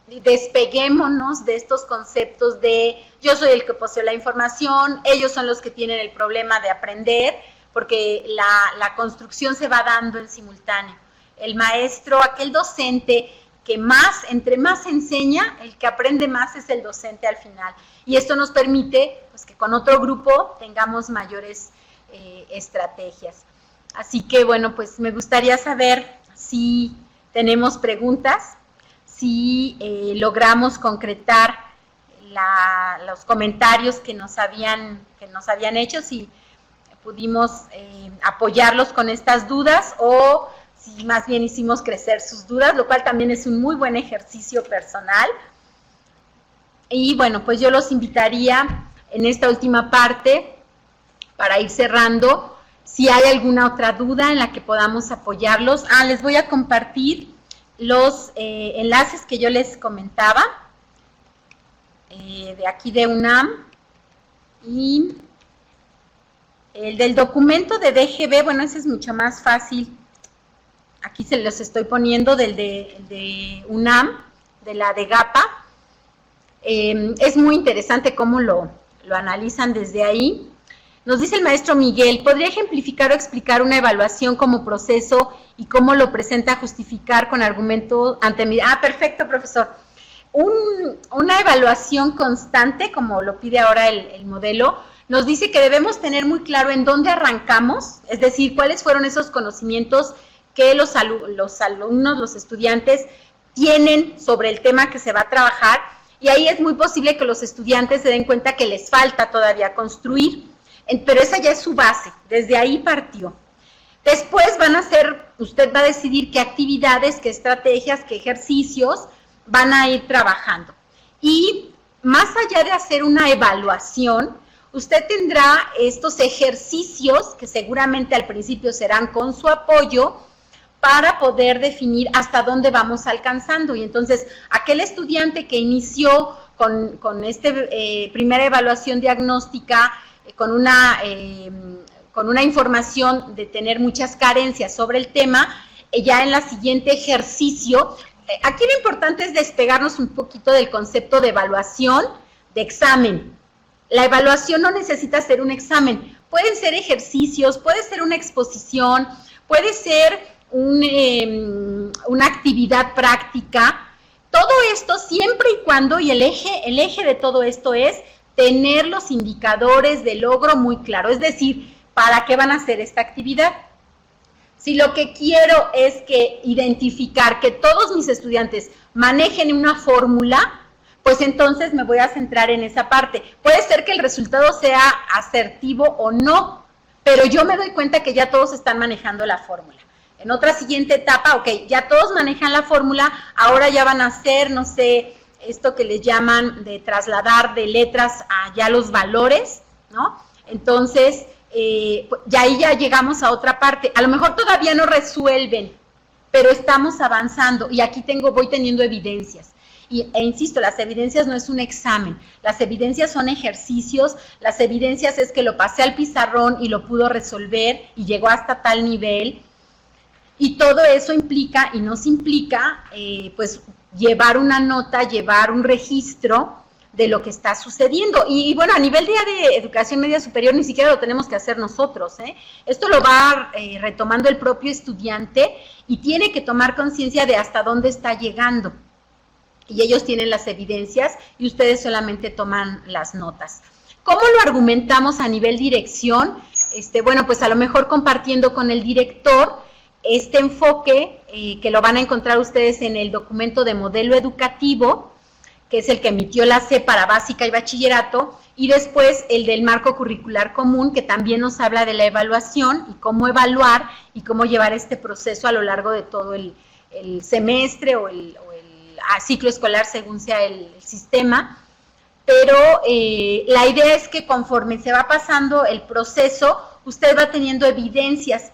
despeguémonos de estos conceptos de yo soy el que posee la información, ellos son los que tienen el problema de aprender, porque la construcción se va dando en simultáneo. El maestro, aquel docente que entre más enseña, el que aprende más es el docente al final. Y esto nos permite pues, que con otro grupo tengamos mayores estrategias. Así que, bueno, pues me gustaría saber si tenemos preguntas, si logramos concretar los comentarios que nos habían hecho, si pudimos apoyarlos con estas dudas o si más bien hicimos crecer sus dudas, lo cual también es un muy buen ejercicio personal. Y bueno, pues yo los invitaría en esta última parte, para ir cerrando, si hay alguna otra duda en la que podamos apoyarlos. Les voy a compartir los enlaces que yo les comentaba, de aquí de UNAM, y el del documento de DGB, bueno, ese es mucho más fácil. Aquí se los estoy poniendo del de UNAM, de la de GAPA. Es muy interesante cómo lo analizan desde ahí. Nos dice el maestro Miguel, ¿podría ejemplificar o explicar una evaluación como proceso y cómo lo presenta justificar con argumento ante mi... perfecto, profesor. Una evaluación constante, como lo pide ahora el modelo, nos dice que debemos tener muy claro en dónde arrancamos, es decir, cuáles fueron esos conocimientos que los alumnos, los estudiantes, tienen sobre el tema que se va a trabajar, y ahí es muy posible que los estudiantes se den cuenta que les falta todavía construir, pero esa ya es su base, desde ahí partió. Después usted va a decidir qué actividades, qué estrategias, qué ejercicios van a ir trabajando. Y más allá de hacer una evaluación, usted tendrá estos ejercicios que seguramente al principio serán con su apoyo, para poder definir hasta dónde vamos alcanzando. Y entonces, aquel estudiante que inició con esta primera evaluación diagnóstica, con una información de tener muchas carencias sobre el tema, ya en la siguiente ejercicio, aquí lo importante es despegarnos un poquito del concepto de evaluación, de examen. La evaluación no necesita ser un examen, pueden ser ejercicios, puede ser una exposición, puede ser una actividad práctica. Todo esto siempre y cuando, y el eje de todo esto es tener los indicadores de logro muy claro, es decir, ¿para qué van a hacer esta actividad? Si lo que quiero es identificar que todos mis estudiantes manejen una fórmula, pues entonces me voy a centrar en esa parte. Puede ser que el resultado sea asertivo o no, pero yo me doy cuenta que ya todos están manejando la fórmula. En otra siguiente etapa, ok, ya todos manejan la fórmula, ahora ya van a hacer, no sé, esto que les llaman de trasladar de letras a ya los valores, ¿no? Entonces, ya ahí ya llegamos a otra parte. A lo mejor todavía no resuelven, pero estamos avanzando y aquí voy teniendo evidencias. E insisto, las evidencias no es un examen, las evidencias son ejercicios, las evidencias es que lo pasé al pizarrón y lo pudo resolver y llegó hasta tal nivel. Y todo eso implica y nos implica, pues, llevar una nota, llevar un registro de lo que está sucediendo. Y bueno, a nivel de educación media superior ni siquiera lo tenemos que hacer nosotros, ¿eh? Esto lo va retomando el propio estudiante y tiene que tomar conciencia de hasta dónde está llegando. Y ellos tienen las evidencias y ustedes solamente toman las notas. ¿Cómo lo argumentamos a nivel dirección? Bueno, pues a lo mejor compartiendo con el director este enfoque, que lo van a encontrar ustedes en el documento de modelo educativo, que es el que emitió la SEP para básica y bachillerato, y después el del marco curricular común, que también nos habla de la evaluación y cómo evaluar y cómo llevar este proceso a lo largo de todo el semestre o el ciclo escolar según sea el sistema. Pero la idea es que conforme se va pasando el proceso, usted va teniendo evidencias.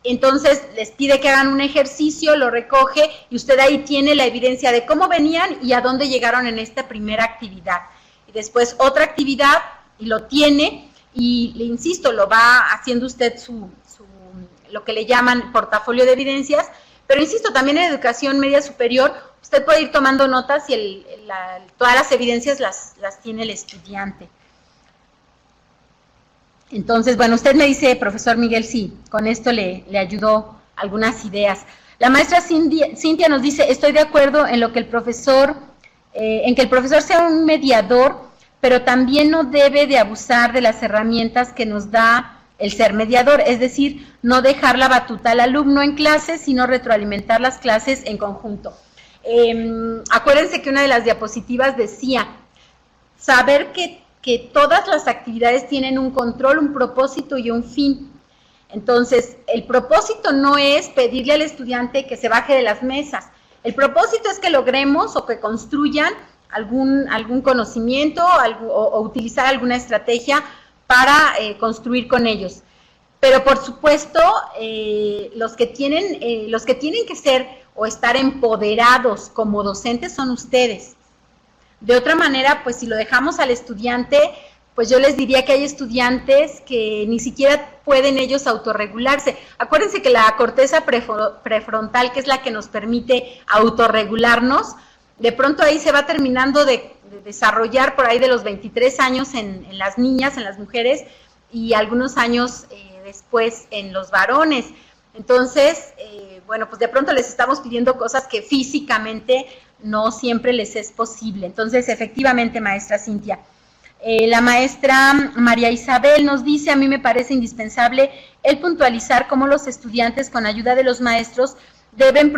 Entonces les pide que hagan un ejercicio, lo recoge y usted ahí tiene la evidencia de cómo venían y a dónde llegaron en esta primera actividad. Y después otra actividad y lo tiene y le insisto, lo va haciendo usted lo que le llaman portafolio de evidencias, pero insisto, también en educación media superior usted puede ir tomando notas y todas las evidencias las tiene el estudiante. Entonces, bueno, usted me dice, profesor Miguel, sí, con esto le ayudó algunas ideas. La maestra Cintia nos dice, estoy de acuerdo en lo que el profesor, en que el profesor sea un mediador, pero también no debe de abusar de las herramientas que nos da el ser mediador, es decir, no dejar la batuta al alumno en clase, sino retroalimentar las clases en conjunto. Acuérdense que una de las diapositivas decía, saber que todas las actividades tienen un control, un propósito y un fin. Entonces, el propósito no es pedirle al estudiante que se baje de las mesas. El propósito es que logremos o que construyan algún conocimiento o utilizar alguna estrategia para construir con ellos. Pero, por supuesto, los que tienen que ser o estar empoderados como docentes son ustedes. De otra manera, pues si lo dejamos al estudiante, pues yo les diría que hay estudiantes que ni siquiera pueden ellos autorregularse. Acuérdense que la corteza prefrontal, que es la que nos permite autorregularnos, de pronto ahí se va terminando de desarrollar por ahí de los 23 años en las niñas, en las mujeres, y algunos años después en los varones. Entonces, bueno, pues de pronto les estamos pidiendo cosas que físicamente no siempre les es posible. Entonces, efectivamente, maestra Cintia. La maestra María Isabel nos dice, a mí me parece indispensable el puntualizar cómo los estudiantes, con ayuda de los maestros, deben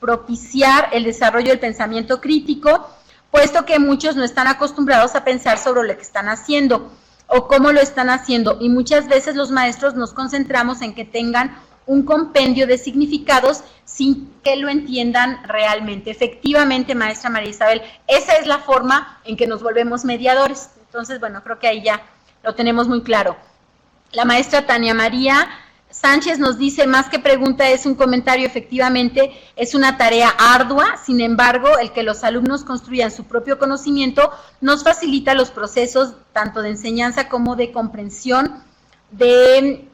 propiciar el desarrollo del pensamiento crítico, puesto que muchos no están acostumbrados a pensar sobre lo que están haciendo o cómo lo están haciendo, y muchas veces los maestros nos concentramos en que tengan un compendio de significados sin que lo entiendan realmente. Efectivamente, maestra María Isabel, esa es la forma en que nos volvemos mediadores. Entonces, bueno, creo que ahí ya lo tenemos muy claro. La maestra Tania María Sánchez nos dice, más que pregunta es un comentario, efectivamente es una tarea ardua, sin embargo, el que los alumnos construyan su propio conocimiento nos facilita los procesos tanto de enseñanza como de comprensión de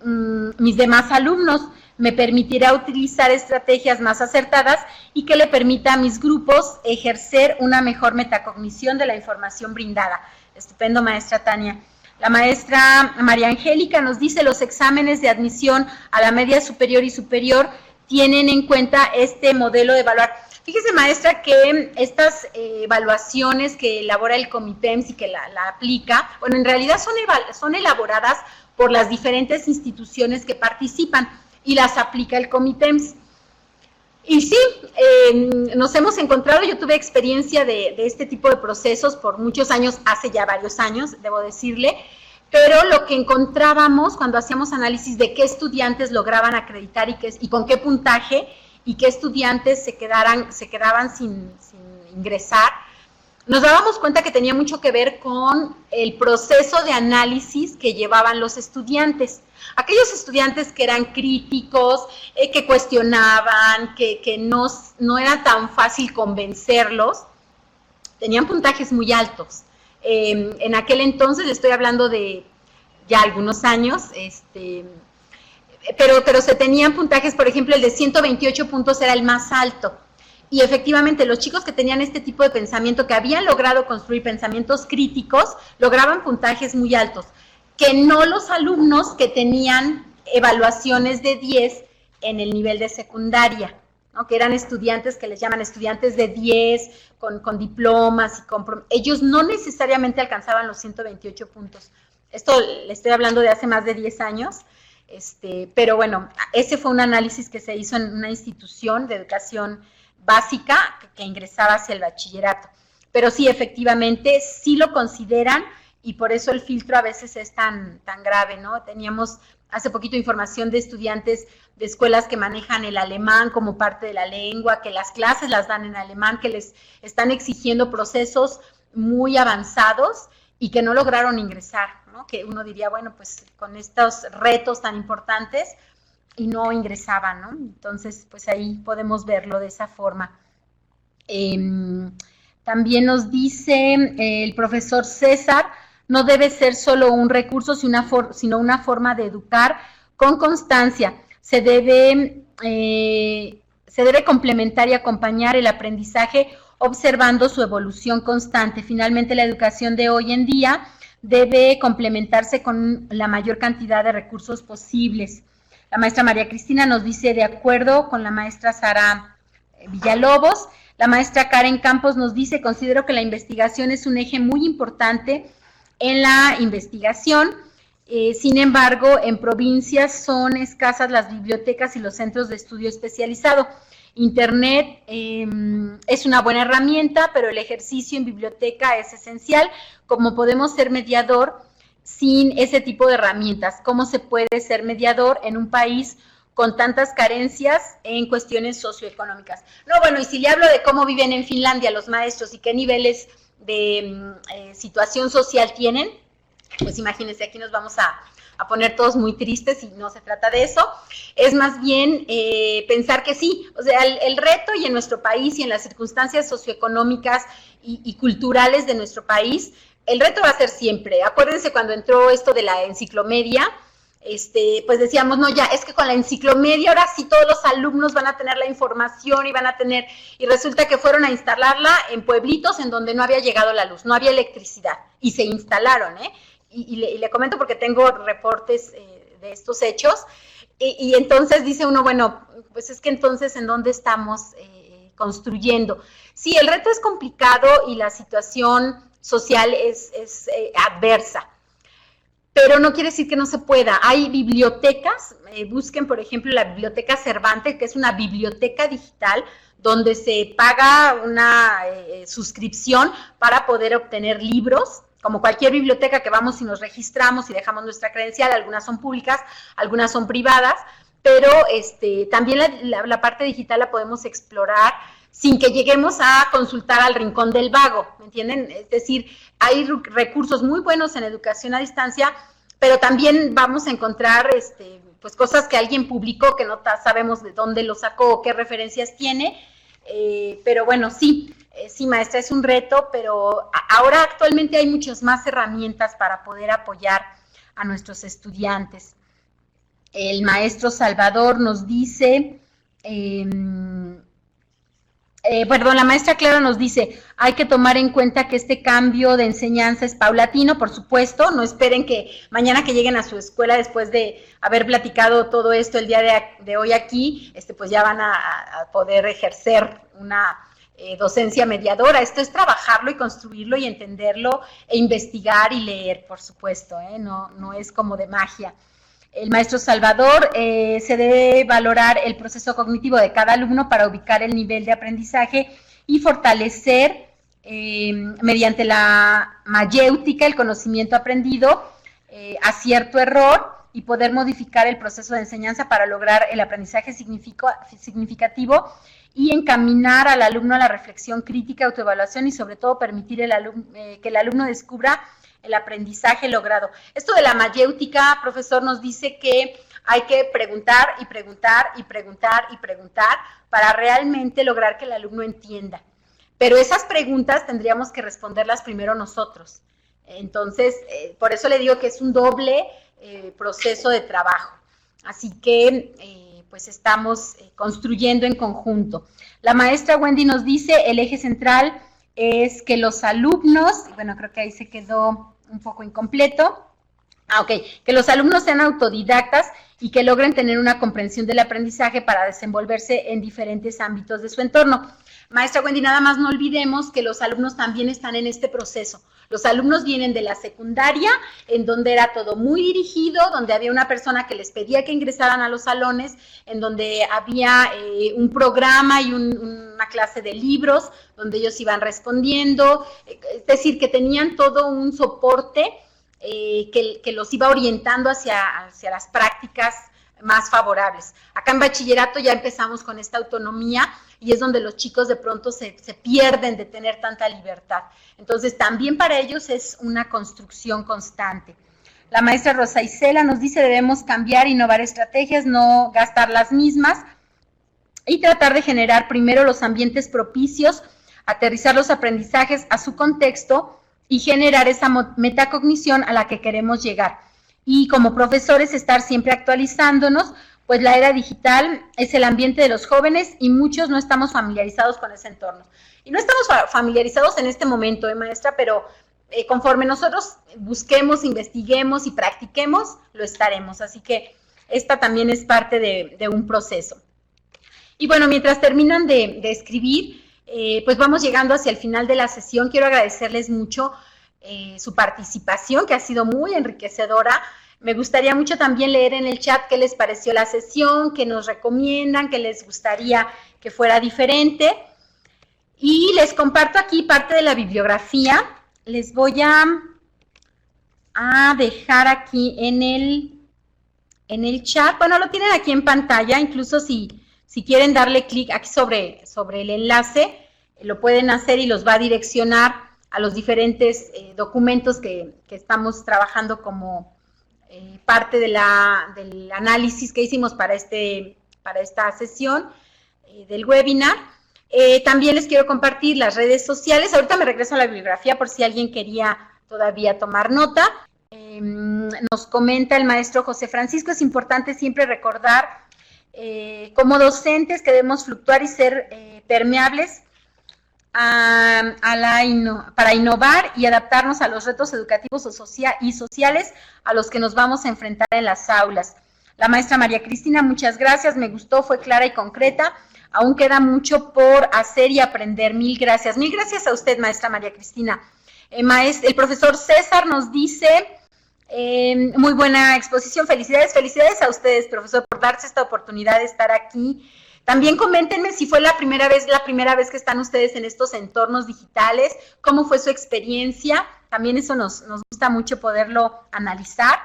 mis demás alumnos, me permitirá utilizar estrategias más acertadas y que le permita a mis grupos ejercer una mejor metacognición de la información brindada. Estupendo, maestra Tania. La maestra María Angélica nos dice, los exámenes de admisión a la media superior y superior tienen en cuenta este modelo de evaluar. Fíjese, maestra, que estas evaluaciones que elabora el Comipems y que la aplica, bueno, en realidad son elaboradas por las diferentes instituciones que participan y las aplica el Comipems. Y sí, nos hemos encontrado, yo tuve experiencia de este tipo de procesos por muchos años, hace ya varios años, debo decirle, pero lo que encontrábamos cuando hacíamos análisis de qué estudiantes lograban acreditar y con qué puntaje, y qué estudiantes se quedaban sin ingresar, nos dábamos cuenta que tenía mucho que ver con el proceso de análisis que llevaban los estudiantes. Aquellos estudiantes que eran críticos, que cuestionaban, que no era tan fácil convencerlos, tenían puntajes muy altos. En aquel entonces, le estoy hablando de ya algunos años, pero se tenían puntajes, por ejemplo, el de 128 puntos era el más alto. Y efectivamente, los chicos que tenían este tipo de pensamiento, que habían logrado construir pensamientos críticos, lograban puntajes muy altos, que no los alumnos que tenían evaluaciones de 10 en el nivel de secundaria, ¿no? Que eran estudiantes que les llaman estudiantes de 10, con diplomas, ellos no necesariamente alcanzaban los 128 puntos. Esto le estoy hablando de hace más de 10 años. Pero bueno, ese fue un análisis que se hizo en una institución de educación básica que ingresaba hacia el bachillerato. Pero sí, efectivamente, sí lo consideran y por eso el filtro a veces es tan grave, ¿no? Teníamos hace poquito información de estudiantes de escuelas que manejan el alemán como parte de la lengua, que las clases las dan en alemán, que les están exigiendo procesos muy avanzados y que no lograron ingresar, ¿no? Que uno diría, bueno, pues con estos retos tan importantes y no ingresaban, ¿no? Entonces, pues ahí podemos verlo de esa forma. También nos dice el profesor César, no debe ser solo un recurso, sino una forma de educar con constancia. Se debe complementar y acompañar el aprendizaje observando su evolución constante. Finalmente, la educación de hoy en día debe complementarse con la mayor cantidad de recursos posibles. La maestra María Cristina nos dice, de acuerdo con la maestra Sara Villalobos. La maestra Karen Campos nos dice, considero que la investigación es un eje muy importante en la investigación. Sin embargo, en provincias son escasas las bibliotecas y los centros de estudio especializado. Internet es una buena herramienta, pero el ejercicio en biblioteca es esencial. ¿Cómo podemos ser mediador sin ese tipo de herramientas? ¿Cómo se puede ser mediador en un país con tantas carencias en cuestiones socioeconómicas? No, bueno, y si le hablo de cómo viven en Finlandia los maestros y qué niveles de situación social tienen, pues imagínense, aquí nos vamos a poner todos muy tristes y no se trata de eso. Es más bien pensar que sí, o sea, el reto y en nuestro país y en las circunstancias socioeconómicas y culturales de nuestro país, el reto va a ser siempre. Acuérdense cuando entró esto de la enciclomedia, pues decíamos, no, ya, es que con la enciclomedia ahora sí todos los alumnos van a tener la información y resulta que fueron a instalarla en pueblitos en donde no había llegado la luz, no había electricidad, y se instalaron, y le comento porque tengo reportes de estos hechos, y entonces dice uno, bueno, pues es que entonces, ¿en dónde estamos construyendo? Sí, el reto es complicado y la situación social es adversa, pero no quiere decir que no se pueda. Hay bibliotecas, busquen por ejemplo la Biblioteca Cervantes, que es una biblioteca digital donde se paga una suscripción para poder obtener libros, como cualquier biblioteca que vamos y nos registramos y dejamos nuestra credencial. Algunas son públicas, algunas son privadas, pero también la parte digital la podemos explorar sin que lleguemos a consultar al rincón del vago, ¿me entienden? Es decir, hay recursos muy buenos en educación a distancia, pero también vamos a encontrar pues cosas que alguien publicó que no sabemos de dónde lo sacó o qué referencias tiene, pero bueno, sí, maestra, es un reto, pero ahora actualmente hay muchas más herramientas para poder apoyar a nuestros estudiantes. El maestro Salvador nos dice... la maestra Clara nos dice, hay que tomar en cuenta que este cambio de enseñanza es paulatino, por supuesto, no esperen que mañana que lleguen a su escuela después de haber platicado todo esto el día de hoy aquí, pues ya van a poder ejercer una docencia mediadora. Esto es trabajarlo y construirlo y entenderlo e investigar y leer, por supuesto, no es como de magia. El maestro Salvador, se debe valorar el proceso cognitivo de cada alumno para ubicar el nivel de aprendizaje y fortalecer mediante la mayéutica el conocimiento aprendido, acierto, error, y poder modificar el proceso de enseñanza para lograr el aprendizaje significativo y encaminar al alumno a la reflexión crítica, autoevaluación y sobre todo permitir que el alumno descubra el aprendizaje logrado. Esto de la mayéutica, profesor, nos dice que hay que preguntar y preguntar y preguntar y preguntar para realmente lograr que el alumno entienda. Pero esas preguntas tendríamos que responderlas primero nosotros. Entonces, por eso le digo que es un doble proceso de trabajo. Así que, pues estamos construyendo en conjunto. La maestra Wendy nos dice, el eje central es que los alumnos, bueno, creo que ahí se quedó un poco incompleto, que los alumnos sean autodidactas y que logren tener una comprensión del aprendizaje para desenvolverse en diferentes ámbitos de su entorno. Maestra Wendy, nada más no olvidemos que los alumnos también están en este proceso. Los alumnos vienen de la secundaria, en donde era todo muy dirigido, donde había una persona que les pedía que ingresaran a los salones, en donde había un programa y una clase de libros, donde ellos iban respondiendo, es decir, que tenían todo un soporte que los iba orientando hacia las prácticas más favorables. Acá en bachillerato ya empezamos con esta autonomía y es donde los chicos de pronto se pierden de tener tanta libertad. Entonces también para ellos es una construcción constante. La maestra Rosa Isela nos dice: debemos cambiar, innovar estrategias, no gastar las mismas y tratar de generar primero los ambientes propicios, aterrizar los aprendizajes a su contexto y generar esa metacognición a la que queremos llegar. Y como profesores estar siempre actualizándonos, pues la era digital es el ambiente de los jóvenes y muchos no estamos familiarizados con ese entorno. Y no estamos familiarizados en este momento, maestra, pero conforme nosotros busquemos, investiguemos y practiquemos, lo estaremos. Así que esta también es parte de un proceso. Y bueno, mientras terminan de escribir, pues vamos llegando hacia el final de la sesión. Quiero agradecerles mucho su participación, que ha sido muy enriquecedora. Me gustaría mucho también leer en el chat qué les pareció la sesión, qué nos recomiendan, qué les gustaría que fuera diferente. Y les comparto aquí parte de la bibliografía. Les voy a dejar aquí en el chat. Bueno, lo tienen aquí en pantalla, incluso si quieren darle clic aquí sobre el enlace, lo pueden hacer y los va a direccionar a los diferentes documentos que estamos trabajando como parte del análisis que hicimos para esta sesión del webinar. También les quiero compartir las redes sociales. Ahorita me regreso a la bibliografía por si alguien quería todavía tomar nota. Nos comenta el maestro José Francisco: es importante siempre recordar como docentes que debemos fluctuar y ser permeables para innovar y adaptarnos a los retos educativos y sociales a los que nos vamos a enfrentar en las aulas. La maestra María Cristina: muchas gracias, me gustó, fue clara y concreta, aún queda mucho por hacer y aprender. Mil gracias a usted, maestra María Cristina. El profesor César nos dice: muy buena exposición, felicidades a ustedes, profesor, por darse esta oportunidad de estar aquí. También coméntenme si fue la primera vez que están ustedes en estos entornos digitales, cómo fue su experiencia. También eso nos gusta mucho poderlo analizar.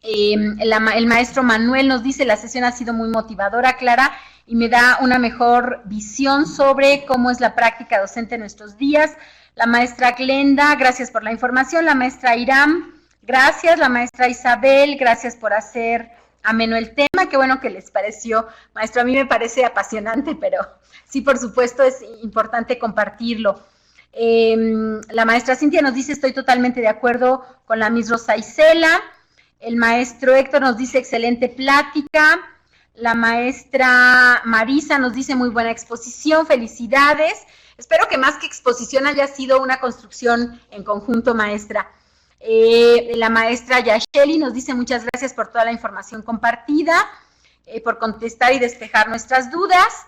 El maestro Manuel nos dice: la sesión ha sido muy motivadora, Clara, y me da una mejor visión sobre cómo es la práctica docente en nuestros días. La maestra Glenda: gracias por la información. La maestra Iram: gracias. La maestra Isabel: gracias por hacer ameno el tema. Qué bueno que les pareció, maestro. A mí me parece apasionante, pero sí, por supuesto, es importante compartirlo. La maestra Cintia nos dice: estoy totalmente de acuerdo con la Miss Rosa Isela. El maestro Héctor nos dice: excelente plática. La maestra Marisa nos dice: muy buena exposición, felicidades. Espero que más que exposición haya sido una construcción en conjunto, maestra. La maestra Yasheli nos dice: muchas gracias por toda la información compartida, por contestar y despejar nuestras dudas.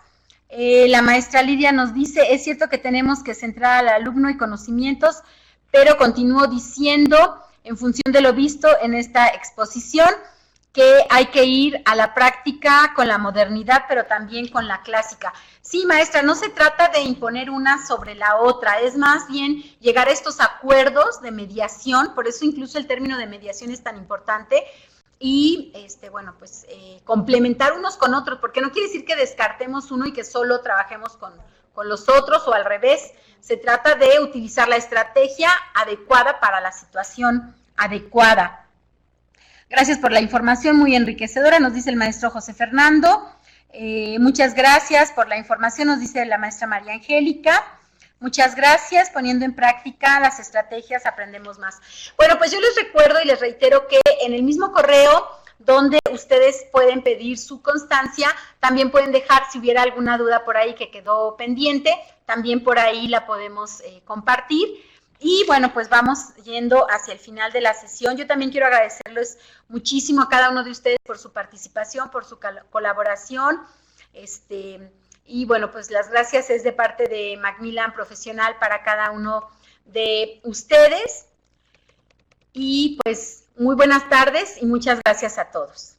La maestra Lidia nos dice: es cierto que tenemos que centrar al alumno y conocimientos, pero continúo diciendo, en función de lo visto en esta exposición, que hay que ir a la práctica con la modernidad, pero también con la clásica. Sí, maestra, no se trata de imponer una sobre la otra, es más bien llegar a estos acuerdos de mediación, por eso incluso el término de mediación es tan importante, y bueno, pues complementar unos con otros, porque no quiere decir que descartemos uno y que solo trabajemos con los otros o al revés. Se trata de utilizar la estrategia adecuada para la situación adecuada. Gracias por la información, muy enriquecedora, nos dice el maestro José Fernando. Muchas gracias por la información, nos dice la maestra María Angélica. Muchas gracias, poniendo en práctica las estrategias aprendemos más. Bueno, pues yo les recuerdo y les reitero que en el mismo correo donde ustedes pueden pedir su constancia, también pueden dejar si hubiera alguna duda por ahí que quedó pendiente, también por ahí la podemos compartir. Y bueno, pues vamos yendo hacia el final de la sesión. Yo también quiero agradecerles muchísimo a cada uno de ustedes por su participación, por su colaboración. Y bueno, pues las gracias es de parte de Macmillan Profesional para cada uno de ustedes. Y pues muy buenas tardes y muchas gracias a todos.